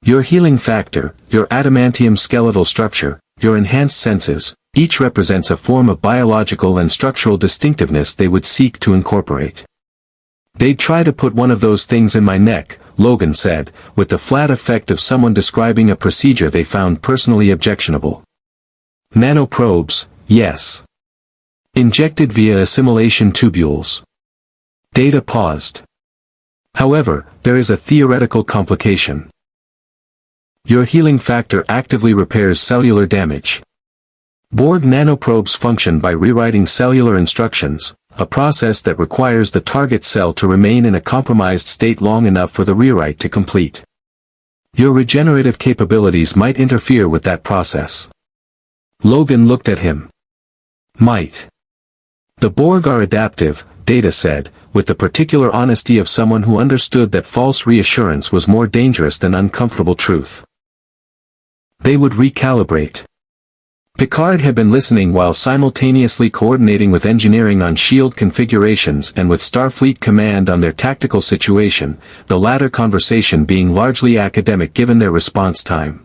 Your healing factor, your adamantium skeletal structure, your enhanced senses, each represents a form of biological and structural distinctiveness they would seek to incorporate. They'd try to put one of those things in my neck," Logan said, with the flat effect of someone describing a procedure they found personally objectionable. "Nanoprobes, yes. Injected via assimilation tubules." Data paused. "However, there is a theoretical complication. Your healing factor actively repairs cellular damage. Borg nanoprobes function by rewriting cellular instructions, a process that requires the target cell to remain in a compromised state long enough for the rewrite to complete. Your regenerative capabilities might interfere with that process." Logan looked at him. "Might." "The Borg are adaptive," Data said, with the particular honesty of someone who understood that false reassurance was more dangerous than uncomfortable truth. "They would recalibrate." Picard had been listening while simultaneously coordinating with engineering on shield configurations and with Starfleet Command on their tactical situation, the latter conversation being largely academic given their response time.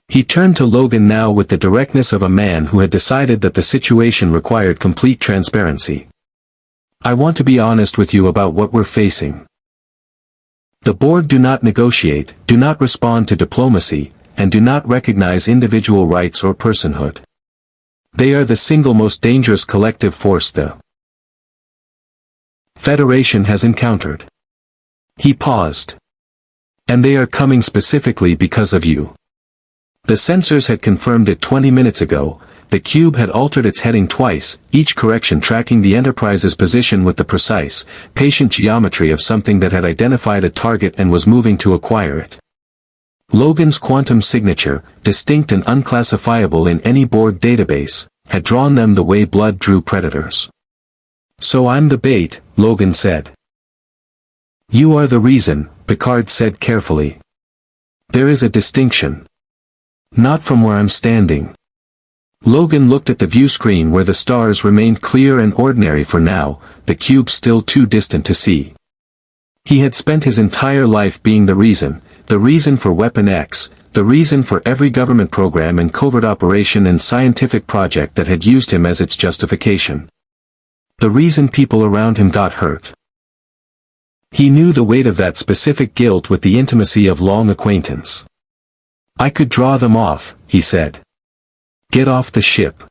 He turned to Logan now with the directness of a man who had decided that the situation required complete transparency. "I want to be honest with you about what we're facing. The Borg do not negotiate, do not respond to diplomacy, and do not recognize individual rights or personhood. They are the single most dangerous collective force the Federation has encountered." He paused. "And they are coming specifically because of you. The sensors had confirmed it 20 minutes ago. The cube had altered its heading twice, each correction tracking the Enterprise's position with the precise, patient geometry of something that had identified a target and was moving to acquire it. Logan's quantum signature, distinct and unclassifiable in any Borg database, had drawn them the way blood drew predators. "So I'm the bait," Logan said. "You are the reason," Picard said carefully. "There is a distinction. Not from where I'm standing." Logan looked at the view screen where the stars remained clear and ordinary for now, the cube still too distant to see. He had spent his entire life being the reason for Weapon X, the reason for every government program and covert operation and scientific project that had used him as its justification. The reason people around him got hurt. He knew the weight of that specific guilt with the intimacy of long acquaintance. "I could draw them off," he said. "Get off the ship.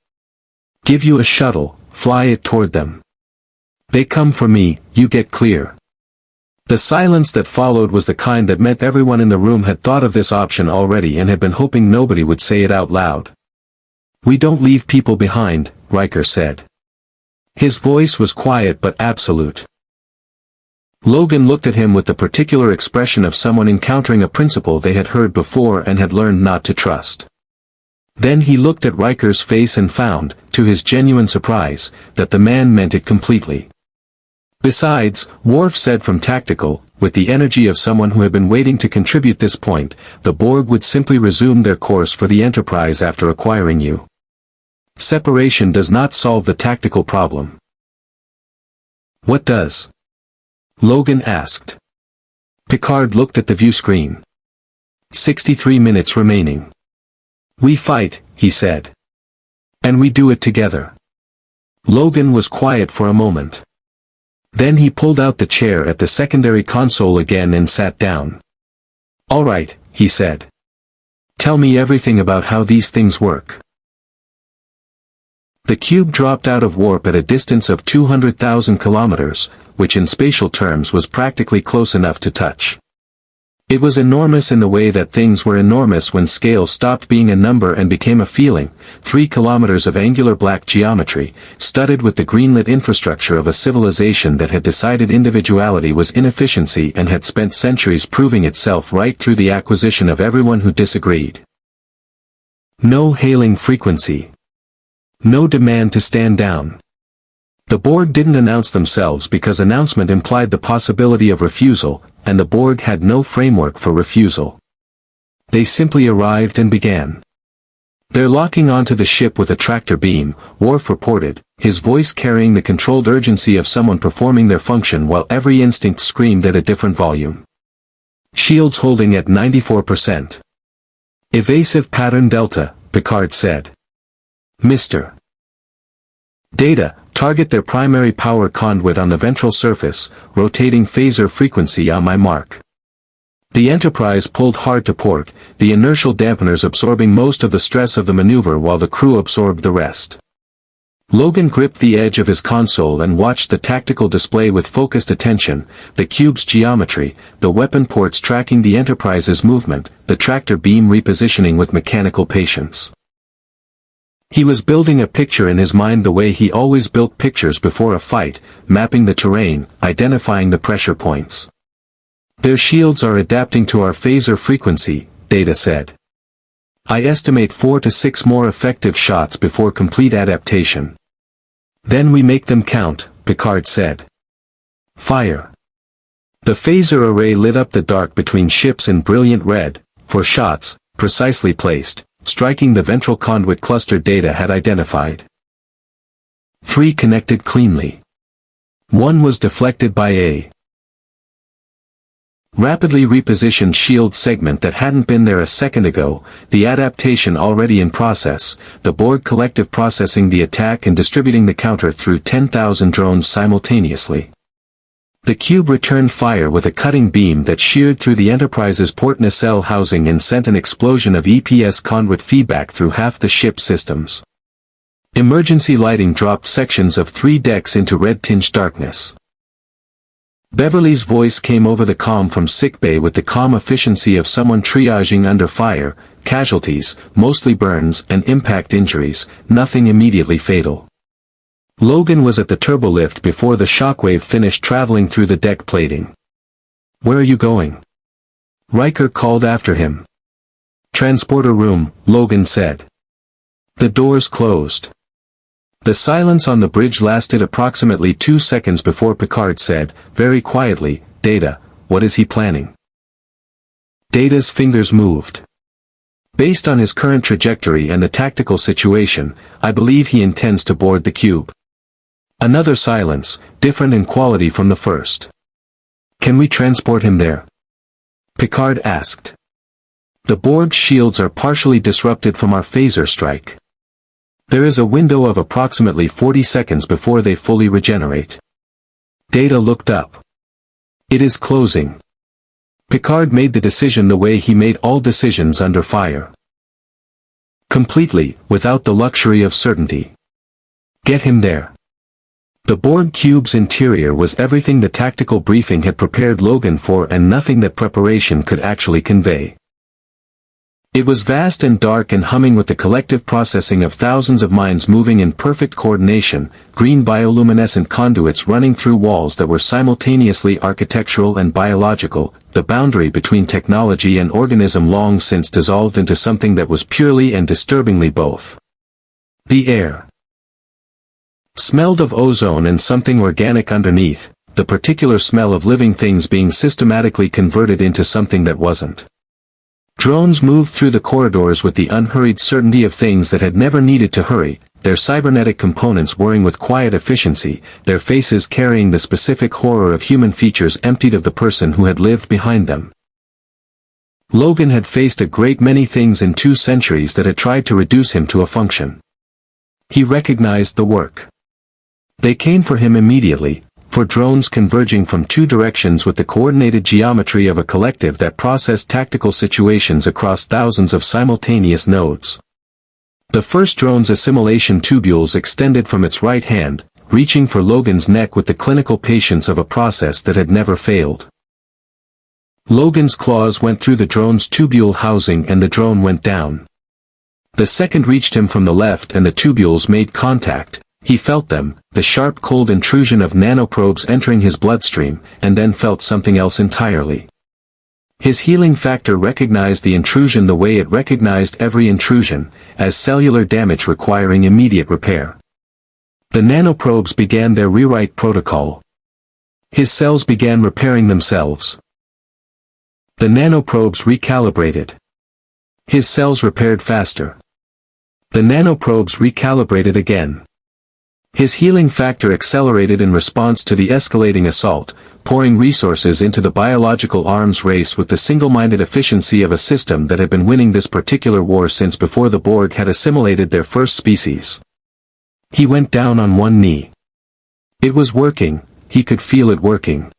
Give you a shuttle, fly it toward them. They come for me, you get clear. The silence that followed was the kind that meant everyone in the room had thought of this option already and had been hoping nobody would say it out loud. "We don't leave people behind," Riker said. His voice was quiet but absolute. Logan looked at him with the particular expression of someone encountering a principle they had heard before and had learned not to trust. Then he looked at Riker's face and found, to his genuine surprise, that the man meant it completely. "Besides," Worf said from tactical, with the energy of someone who had been waiting to contribute this point, "the Borg would simply resume their course for the Enterprise after acquiring you. Separation does not solve the tactical problem." "What does?" Logan asked. Picard looked at the view screen. 63 minutes remaining. "We fight," he said. "And we do it together." Logan was quiet for a moment. Then he pulled out the chair at the secondary console again and sat down. "All right," he said. "Tell me everything about how these things work." The cube dropped out of warp at a distance of 200,000 kilometers, which in spatial terms was practically close enough to touch. It was enormous in the way that things were enormous when scale stopped being a number and became a feeling, 3 kilometers of angular black geometry, studded with the greenlit infrastructure of a civilization that had decided individuality was inefficiency and had spent centuries proving itself right through the acquisition of everyone who disagreed. No hailing frequency. No demand to stand down. The Borg didn't announce themselves because announcement implied the possibility of refusal, and the Borg had no framework for refusal. They simply arrived and began. "They're locking onto the ship with a tractor beam," Worf reported, his voice carrying the controlled urgency of someone performing their function while every instinct screamed at a different volume. "Shields holding at 94%. Evasive pattern delta," Picard said. "Mr. Data, target their primary power conduit on the ventral surface, rotating phaser frequency on my mark." The Enterprise pulled hard to port, the inertial dampeners absorbing most of the stress of the maneuver while the crew absorbed the rest. Logan gripped the edge of his console and watched the tactical display with focused attention, the cube's geometry, the weapon ports tracking the Enterprise's movement, the tractor beam repositioning with mechanical patience. He was building a picture in his mind the way he always built pictures before a fight, mapping the terrain, identifying the pressure points. "Their shields are adapting to our phaser frequency," Data said. "I estimate 4 to 6 more effective shots before complete adaptation." "Then we make them count," Picard said. "Fire." The phaser array lit up the dark between ships in brilliant red, 4 shots, precisely placed, striking the ventral conduit cluster Data had identified. 3 connected cleanly. 1 was deflected by a rapidly repositioned shield segment that hadn't been there a second ago, the adaptation already in process, the Borg collective processing the attack and distributing the counter through 10,000 drones simultaneously. The cube returned fire with a cutting beam that sheared through the Enterprise's port nacelle housing and sent an explosion of EPS conduit feedback through half the ship's systems. Emergency lighting dropped sections of 3 decks into red-tinged darkness. Beverly's voice came over the comm from sickbay with the calm efficiency of someone triaging under fire, casualties, mostly burns and impact injuries, nothing immediately fatal. Logan was at the turbolift before the shockwave finished traveling through the deck plating. "Where are you going?" Riker called after him. "Transporter room," Logan said. The doors closed. The silence on the bridge lasted approximately 2 seconds before Picard said, very quietly, "Data, what is he planning?" Data's fingers moved. "Based on his current trajectory and the tactical situation, I believe he intends to board the cube." Another silence, different in quality from the first. "Can we transport him there?" Picard asked. "The Borg's shields are partially disrupted from our phaser strike. There is a window of approximately 40 seconds before they fully regenerate." Data looked up. "It is closing." Picard made the decision the way he made all decisions under fire. Completely, without the luxury of certainty. "Get him there." The Borg cube's interior was everything the tactical briefing had prepared Logan for and nothing that preparation could actually convey. It was vast and dark and humming with the collective processing of thousands of minds moving in perfect coordination, green bioluminescent conduits running through walls that were simultaneously architectural and biological, the boundary between technology and organism long since dissolved into something that was purely and disturbingly both. The air smelled of ozone and something organic underneath, the particular smell of living things being systematically converted into something that wasn't. Drones moved through the corridors with the unhurried certainty of things that had never needed to hurry, their cybernetic components whirring with quiet efficiency, their faces carrying the specific horror of human features emptied of the person who had lived behind them. Logan had faced a great many things in 2 centuries that had tried to reduce him to a function. He recognized the work. They came for him immediately, for drones converging from 2 directions with the coordinated geometry of a collective that processed tactical situations across thousands of simultaneous nodes. The first drone's assimilation tubules extended from its right hand, reaching for Logan's neck with the clinical patience of a process that had never failed. Logan's claws went through the drone's tubule housing and the drone went down. The second reached him from the left and the tubules made contact. He felt them, the sharp cold intrusion of nanoprobes entering his bloodstream, and then felt something else entirely. His healing factor recognized the intrusion the way it recognized every intrusion, as cellular damage requiring immediate repair. The nanoprobes began their rewrite protocol. His cells began repairing themselves. The nanoprobes recalibrated. His cells repaired faster. The nanoprobes recalibrated again. His healing factor accelerated in response to the escalating assault, pouring resources into the biological arms race with the single-minded efficiency of a system that had been winning this particular war since before the Borg had assimilated their first species. He went down on one knee. It was working, he could feel it working.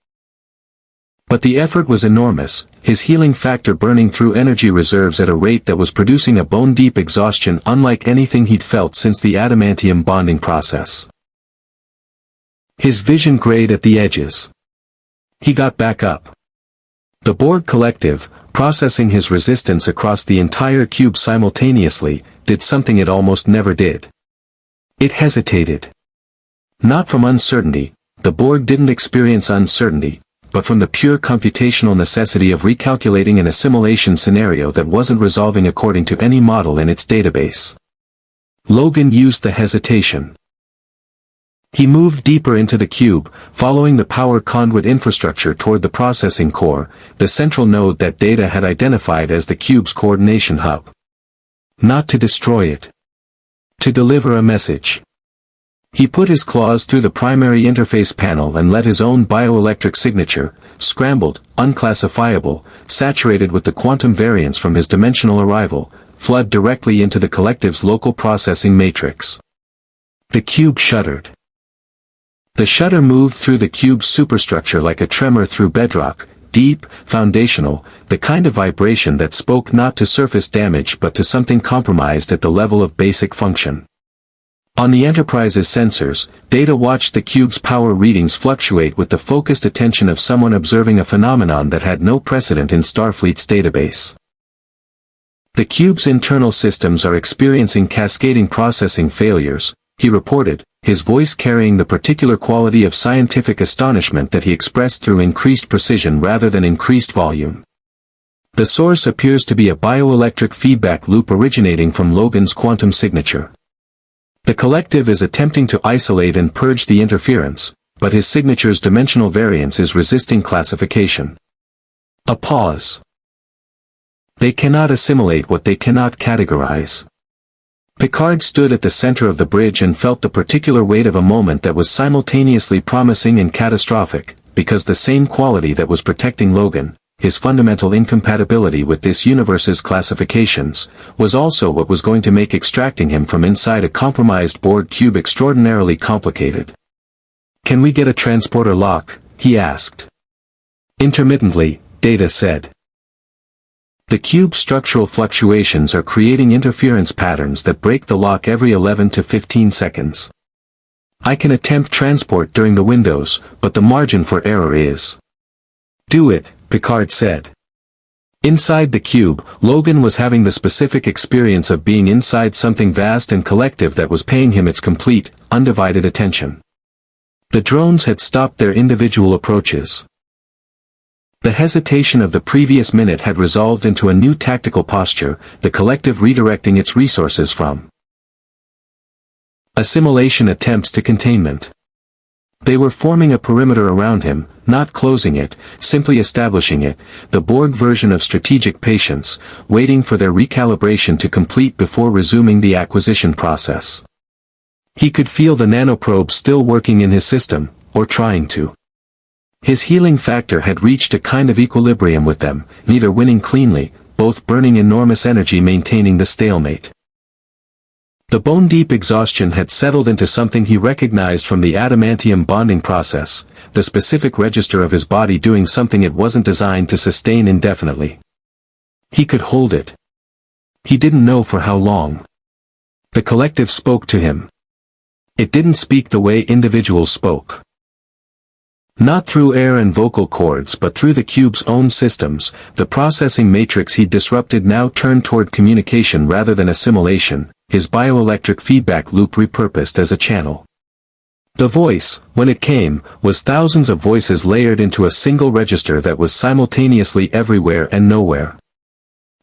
But the effort was enormous, his healing factor burning through energy reserves at a rate that was producing a bone-deep exhaustion unlike anything he'd felt since the adamantium bonding process. His vision grayed at the edges. He got back up. The Borg collective, processing his resistance across the entire cube simultaneously, did something it almost never did. It hesitated. Not from uncertainty, the Borg didn't experience uncertainty, but from the pure computational necessity of recalculating an assimilation scenario that wasn't resolving according to any model in its database. Logan used the hesitation. He moved deeper into the cube, following the power conduit infrastructure toward the processing core, the central node that Data had identified as the cube's coordination hub. Not to destroy it. To deliver a message. He put his claws through the primary interface panel and let his own bioelectric signature, scrambled, unclassifiable, saturated with the quantum variance from his dimensional arrival, flood directly into the collective's local processing matrix. The cube shuddered. The shudder moved through the cube's superstructure like a tremor through bedrock, deep, foundational, the kind of vibration that spoke not to surface damage but to something compromised at the level of basic function. On the Enterprise's sensors, Data watched the cube's power readings fluctuate with the focused attention of someone observing a phenomenon that had no precedent in Starfleet's database. The cube's internal systems are experiencing cascading processing failures, he reported, his voice carrying the particular quality of scientific astonishment that he expressed through increased precision rather than increased volume. The source appears to be a bioelectric feedback loop originating from Logan's quantum signature. The collective is attempting to isolate and purge the interference, but his signature's dimensional variance is resisting classification. A pause. They cannot assimilate what they cannot categorize. Picard stood at the center of the bridge and felt the particular weight of a moment that was simultaneously promising and catastrophic, because the same quality that was protecting Logan, his fundamental incompatibility with this universe's classifications, was also what was going to make extracting him from inside a compromised Borg cube extraordinarily complicated. "Can we get a transporter lock?" he asked. Intermittently, Data said. The cube's structural fluctuations are creating interference patterns that break the lock every 11 to 15 seconds. I can attempt transport during the windows, but the margin for error is. Do it, Picard said. Inside the cube, Logan was having the specific experience of being inside something vast and collective that was paying him its complete, undivided attention. The drones had stopped their individual approaches. The hesitation of the previous minute had resolved into a new tactical posture, the collective redirecting its resources from assimilation attempts to containment. They were forming a perimeter around him, not closing it, simply establishing it, the Borg version of strategic patience, waiting for their recalibration to complete before resuming the acquisition process. He could feel the nanoprobe still working in his system, or trying to. His healing factor had reached a kind of equilibrium with them, neither winning cleanly, both burning enormous energy maintaining the stalemate. The bone-deep exhaustion had settled into something he recognized from the adamantium bonding process, the specific register of his body doing something it wasn't designed to sustain indefinitely. He could hold it. He didn't know for how long. The collective spoke to him. It didn't speak the way individuals spoke. Not through air and vocal cords but through the cube's own systems, the processing matrix he disrupted now turned toward communication rather than assimilation, his bioelectric feedback loop repurposed as a channel. The voice, when it came, was thousands of voices layered into a single register that was simultaneously everywhere and nowhere.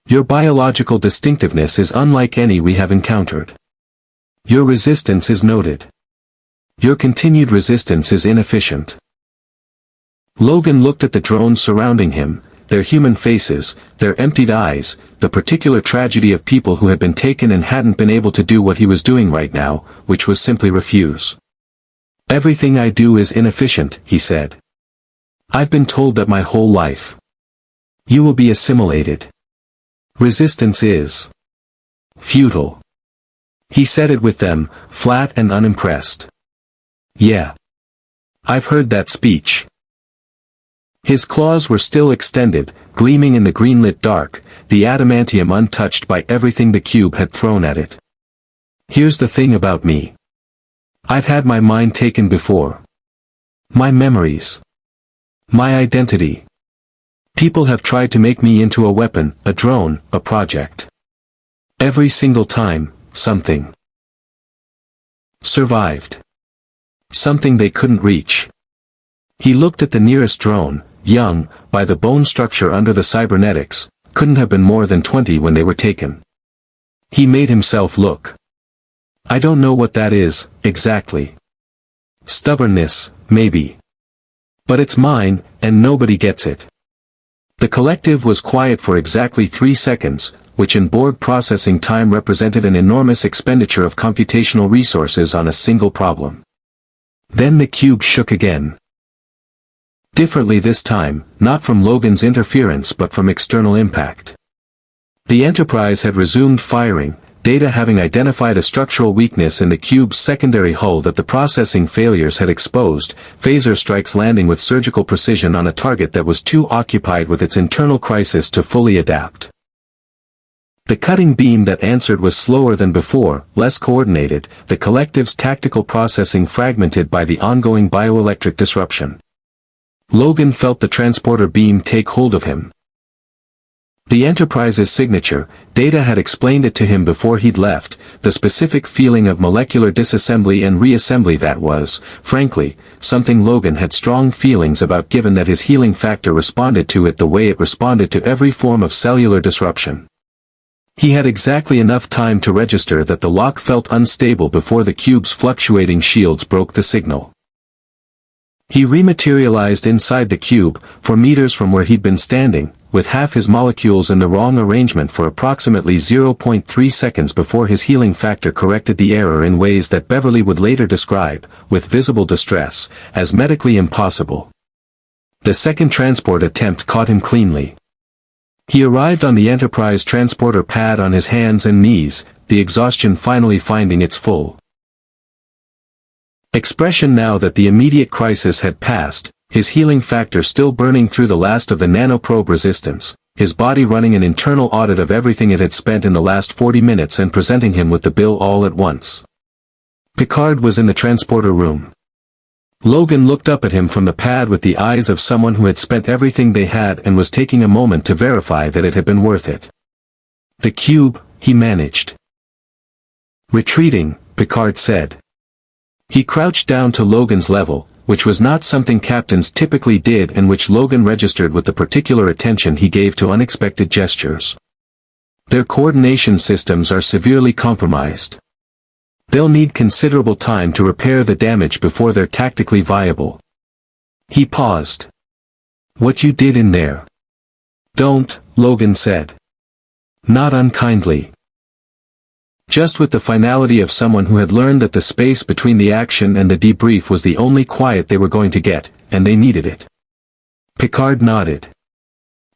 Your biological distinctiveness is unlike any we have encountered. Your resistance is noted. Your continued resistance is inefficient. Logan looked at the drones surrounding him, their human faces, their emptied eyes, the particular tragedy of people who had been taken and hadn't been able to do what he was doing right now, which was simply refuse. Everything I do is inefficient, he said. I've been told that my whole life. You will be assimilated. Resistance is futile. He said it with them, flat and unimpressed. Yeah. I've heard that speech. His claws were still extended, gleaming in the green-lit dark, the adamantium untouched by everything the cube had thrown at it. Here's the thing about me. I've had my mind taken before. My memories. My identity. People have tried to make me into a weapon, a drone, a project. Every single time, something survived. Something they couldn't reach. He looked at the nearest drone, young, by the bone structure under the cybernetics, couldn't have been more than 20 when they were taken. He made himself look. I don't know what that is, exactly. Stubbornness, maybe. But it's mine, and nobody gets it. The collective was quiet for exactly 3 seconds, which in Borg processing time represented an enormous expenditure of computational resources on a single problem. Then the cube shook again. Differently this time, not from Logan's interference but from external impact. The Enterprise had resumed firing, Data having identified a structural weakness in the cube's secondary hull that the processing failures had exposed, phaser strikes landing with surgical precision on a target that was too occupied with its internal crisis to fully adapt. The cutting beam that answered was slower than before, less coordinated, the collective's tactical processing fragmented by the ongoing bioelectric disruption. Logan felt the transporter beam take hold of him. The Enterprise's signature, Data had explained it to him before he'd left, the specific feeling of molecular disassembly and reassembly that was, frankly, something Logan had strong feelings about given that his healing factor responded to it the way it responded to every form of cellular disruption. He had exactly enough time to register that the lock felt unstable before the cube's fluctuating shields broke the signal. He rematerialized inside the cube, for meters from where he'd been standing, with half his molecules in the wrong arrangement for approximately 0.3 seconds before his healing factor corrected the error in ways that Beverly would later describe, with visible distress, as medically impossible. The second transport attempt caught him cleanly. He arrived on the Enterprise transporter pad on his hands and knees, the exhaustion finally finding its full expression now that the immediate crisis had passed, his healing factor still burning through the last of the nanoprobe resistance, his body running an internal audit of everything it had spent in the last 40 minutes and presenting him with the bill all at once. Picard was in the transporter room. Logan looked up at him from the pad with the eyes of someone who had spent everything they had and was taking a moment to verify that it had been worth it. "The cube," he managed. "Retreating," Picard said. He crouched down to Logan's level, which was not something captains typically did and which Logan registered with the particular attention he gave to unexpected gestures. Their coordination systems are severely compromised. They'll need considerable time to repair the damage before they're tactically viable. He paused. "What you did in there?" "Don't," Logan said. "Not unkindly." Just with the finality of someone who had learned that the space between the action and the debrief was the only quiet they were going to get, and they needed it. Picard nodded.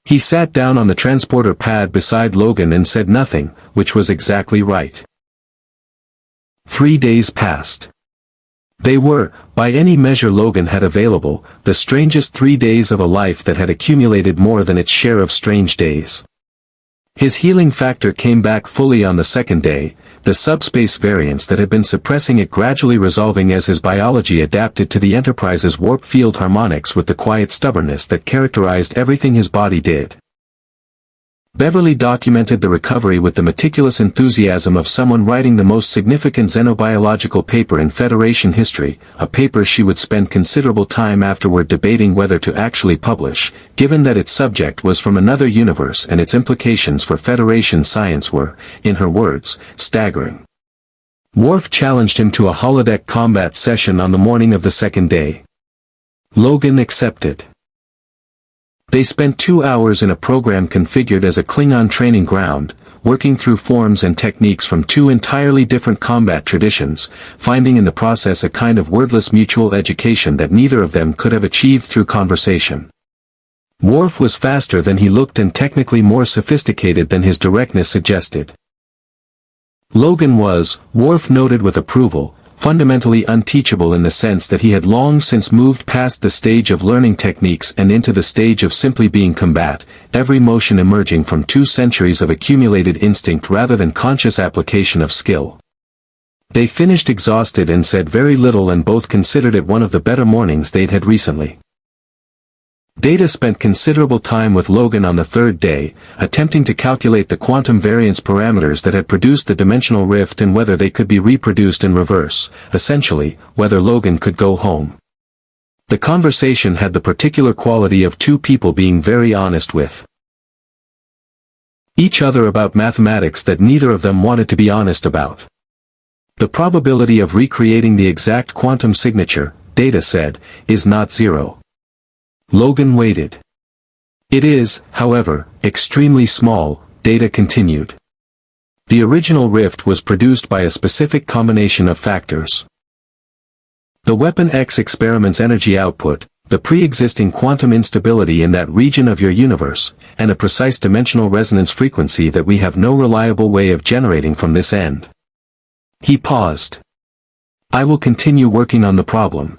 He sat down on the transporter pad beside Logan and said nothing, which was exactly right. 3 days passed. They were, by any measure Logan had available, the strangest 3 days of a life that had accumulated more than its share of strange days. His healing factor came back fully on the second day, the subspace variance that had been suppressing it gradually resolving as his biology adapted to the Enterprise's warp field harmonics with the quiet stubbornness that characterized everything his body did. Beverly documented the recovery with the meticulous enthusiasm of someone writing the most significant xenobiological paper in Federation history, a paper she would spend considerable time afterward debating whether to actually publish, given that its subject was from another universe and its implications for Federation science were, in her words, staggering. Worf challenged him to a holodeck combat session on the morning of the second day. Logan accepted. They spent 2 hours in a program configured as a Klingon training ground, working through forms and techniques from 2 entirely different combat traditions, finding in the process a kind of wordless mutual education that neither of them could have achieved through conversation. Worf was faster than he looked and technically more sophisticated than his directness suggested. Logan was, Worf noted with approval, fundamentally unteachable in the sense that he had long since moved past the stage of learning techniques and into the stage of simply being combat, every motion emerging from 2 centuries of accumulated instinct rather than conscious application of skill. They finished exhausted and said very little and both considered it one of the better mornings they'd had recently. Data spent considerable time with Logan on the third day, attempting to calculate the quantum variance parameters that had produced the dimensional rift and whether they could be reproduced in reverse, essentially, whether Logan could go home. The conversation had the particular quality of 2 people being very honest with each other about mathematics that neither of them wanted to be honest about. The probability of recreating the exact quantum signature, Data said, is not 0. Logan waited. It is, however, extremely small, Data continued. The original rift was produced by a specific combination of factors. The Weapon X experiment's energy output, the pre-existing quantum instability in that region of your universe, and a precise dimensional resonance frequency that we have no reliable way of generating from this end. He paused. I will continue working on the problem.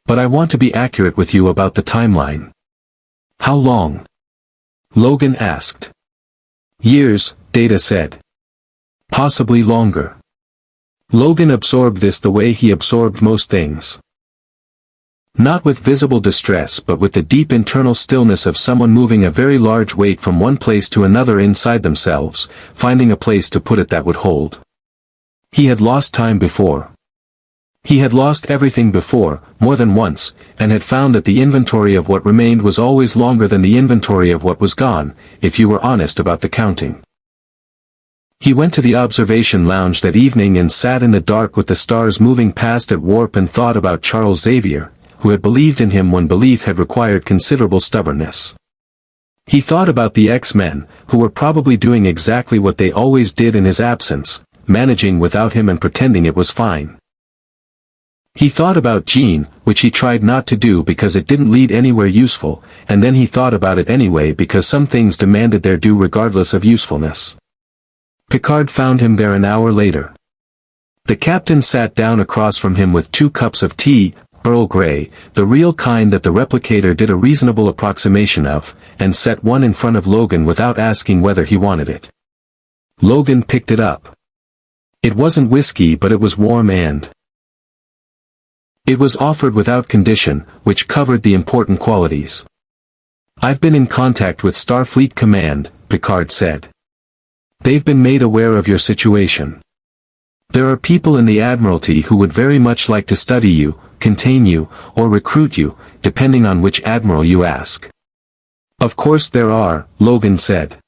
But I want to be accurate with you about the timeline. How long? Logan asked. Years, Data said. Possibly longer. Logan absorbed this the way he absorbed most things. Not with visible distress but with the deep internal stillness of someone moving a very large weight from one place to another inside themselves, finding a place to put it that would hold. He had lost time before. He had lost everything before, more than once, and had found that the inventory of what remained was always longer than the inventory of what was gone, if you were honest about the counting. He went to the observation lounge that evening and sat in the dark with the stars moving past at warp and thought about Charles Xavier, who had believed in him when belief had required considerable stubbornness. He thought about the X-Men, who were probably doing exactly what they always did in his absence, managing without him and pretending it was fine. He thought about Jean, which he tried not to do because it didn't lead anywhere useful, and then he thought about it anyway because some things demanded their due regardless of usefulness. Picard found him there an hour later. The captain sat down across from him with 2 cups of tea, Earl Grey, the real kind that the replicator did a reasonable approximation of, and set one in front of Logan without asking whether he wanted it. Logan picked it up. It wasn't whiskey, but it was warm and it was offered without condition, which covered the important qualities. "I've been in contact with Starfleet Command," Picard said. "They've been made aware of your situation. There are people in the Admiralty who would very much like to study you, contain you, or recruit you, depending on which admiral you ask." "Of course there are," Logan said.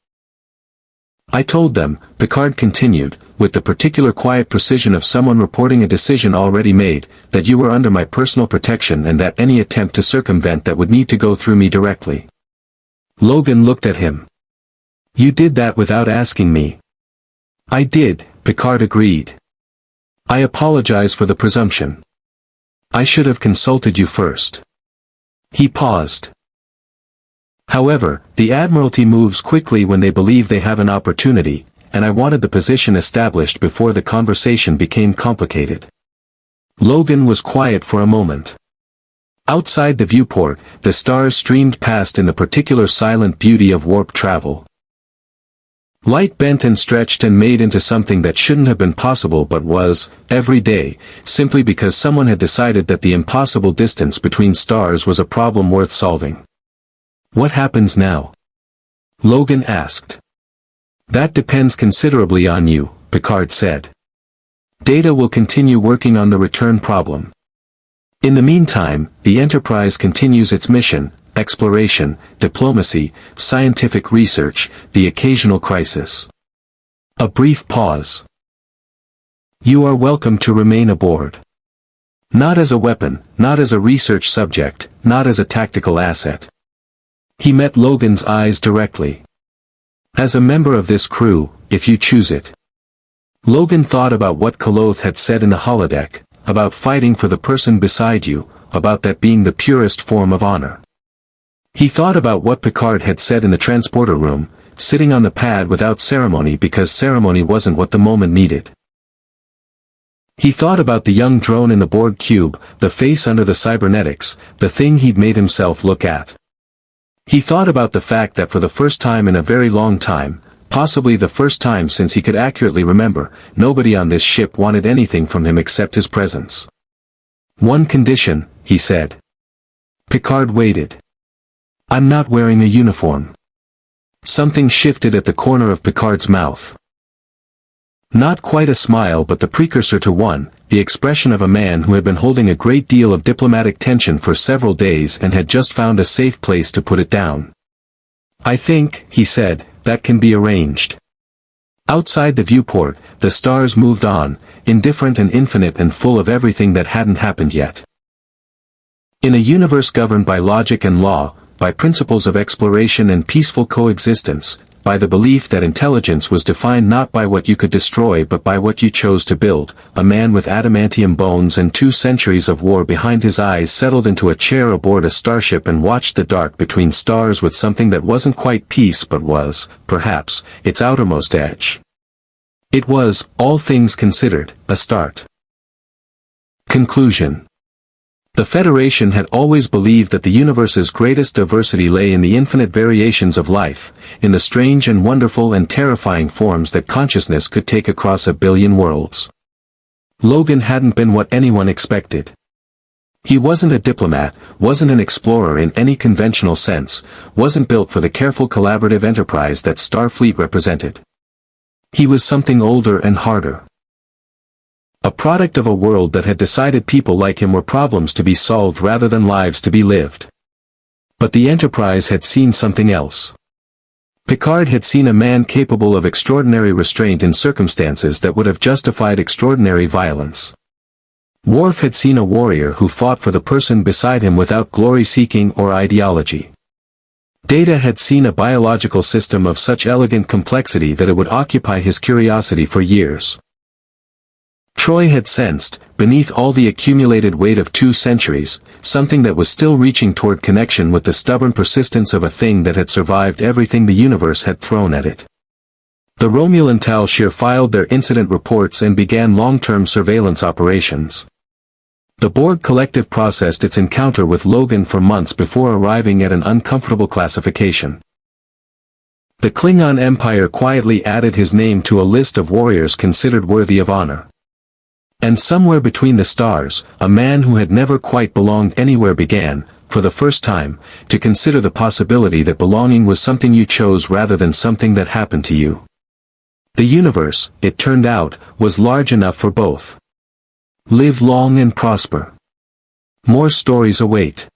"I told them," Picard continued, with the particular quiet precision of someone reporting a decision already made, "that you were under my personal protection and that any attempt to circumvent that would need to go through me directly." Logan looked at him. "You did that without asking me." "I did," Picard agreed. "I apologize for the presumption. I should have consulted you first." He paused. "However, the Admiralty moves quickly when they believe they have an opportunity, and I wanted the position established before the conversation became complicated." Logan was quiet for a moment. Outside the viewport, the stars streamed past in the particular silent beauty of warp travel. Light bent and stretched and made into something that shouldn't have been possible but was, every day, simply because someone had decided that the impossible distance between stars was a problem worth solving. "What happens now?" Logan asked. "That depends considerably on you," Picard said. "Data will continue working on the return problem. In the meantime, the Enterprise continues its mission, exploration, diplomacy, scientific research, the occasional crisis." A brief pause. "You are welcome to remain aboard. Not as a weapon, not as a research subject, not as a tactical asset." He met Logan's eyes directly. "As a member of this crew, if you choose it." Logan thought about what Koloth had said in the holodeck, about fighting for the person beside you, about that being the purest form of honor. He thought about what Picard had said in the transporter room, sitting on the pad without ceremony because ceremony wasn't what the moment needed. He thought about the young drone in the Borg cube, the face under the cybernetics, the thing he'd made himself look at. He thought about the fact that for the first time in a very long time, possibly the first time since he could accurately remember, nobody on this ship wanted anything from him except his presence. "One condition," he said. Picard waited. "I'm not wearing a uniform." Something shifted at the corner of Picard's mouth. Not quite a smile but the precursor to one, the expression of a man who had been holding a great deal of diplomatic tension for several days and had just found a safe place to put it down. "I think," he said, "that can be arranged." Outside the viewport, the stars moved on, indifferent and infinite and full of everything that hadn't happened yet. In a universe governed by logic and law, by principles of exploration and peaceful coexistence, by the belief that intelligence was defined not by what you could destroy but by what you chose to build, a man with adamantium bones and 2 centuries of war behind his eyes settled into a chair aboard a starship and watched the dark between stars with something that wasn't quite peace but was, perhaps, its outermost edge. It was, all things considered, a start. Conclusion. The Federation had always believed that the universe's greatest diversity lay in the infinite variations of life, in the strange and wonderful and terrifying forms that consciousness could take across 1 billion worlds. Logan hadn't been what anyone expected. He wasn't a diplomat, wasn't an explorer in any conventional sense, wasn't built for the careful collaborative enterprise that Starfleet represented. He was something older and harder. A product of a world that had decided people like him were problems to be solved rather than lives to be lived. But the Enterprise had seen something else. Picard had seen a man capable of extraordinary restraint in circumstances that would have justified extraordinary violence. Worf had seen a warrior who fought for the person beside him without glory-seeking or ideology. Data had seen a biological system of such elegant complexity that it would occupy his curiosity for years. Troy had sensed, beneath all the accumulated weight of 2 centuries, something that was still reaching toward connection with the stubborn persistence of a thing that had survived everything the universe had thrown at it. The Romulan Tal Shiar filed their incident reports and began long-term surveillance operations. The Borg collective processed its encounter with Logan for months before arriving at an uncomfortable classification. The Klingon Empire quietly added his name to a list of warriors considered worthy of honor. And somewhere between the stars, a man who had never quite belonged anywhere began, for the first time, to consider the possibility that belonging was something you chose rather than something that happened to you. The universe, it turned out, was large enough for both. Live long and prosper. More stories await.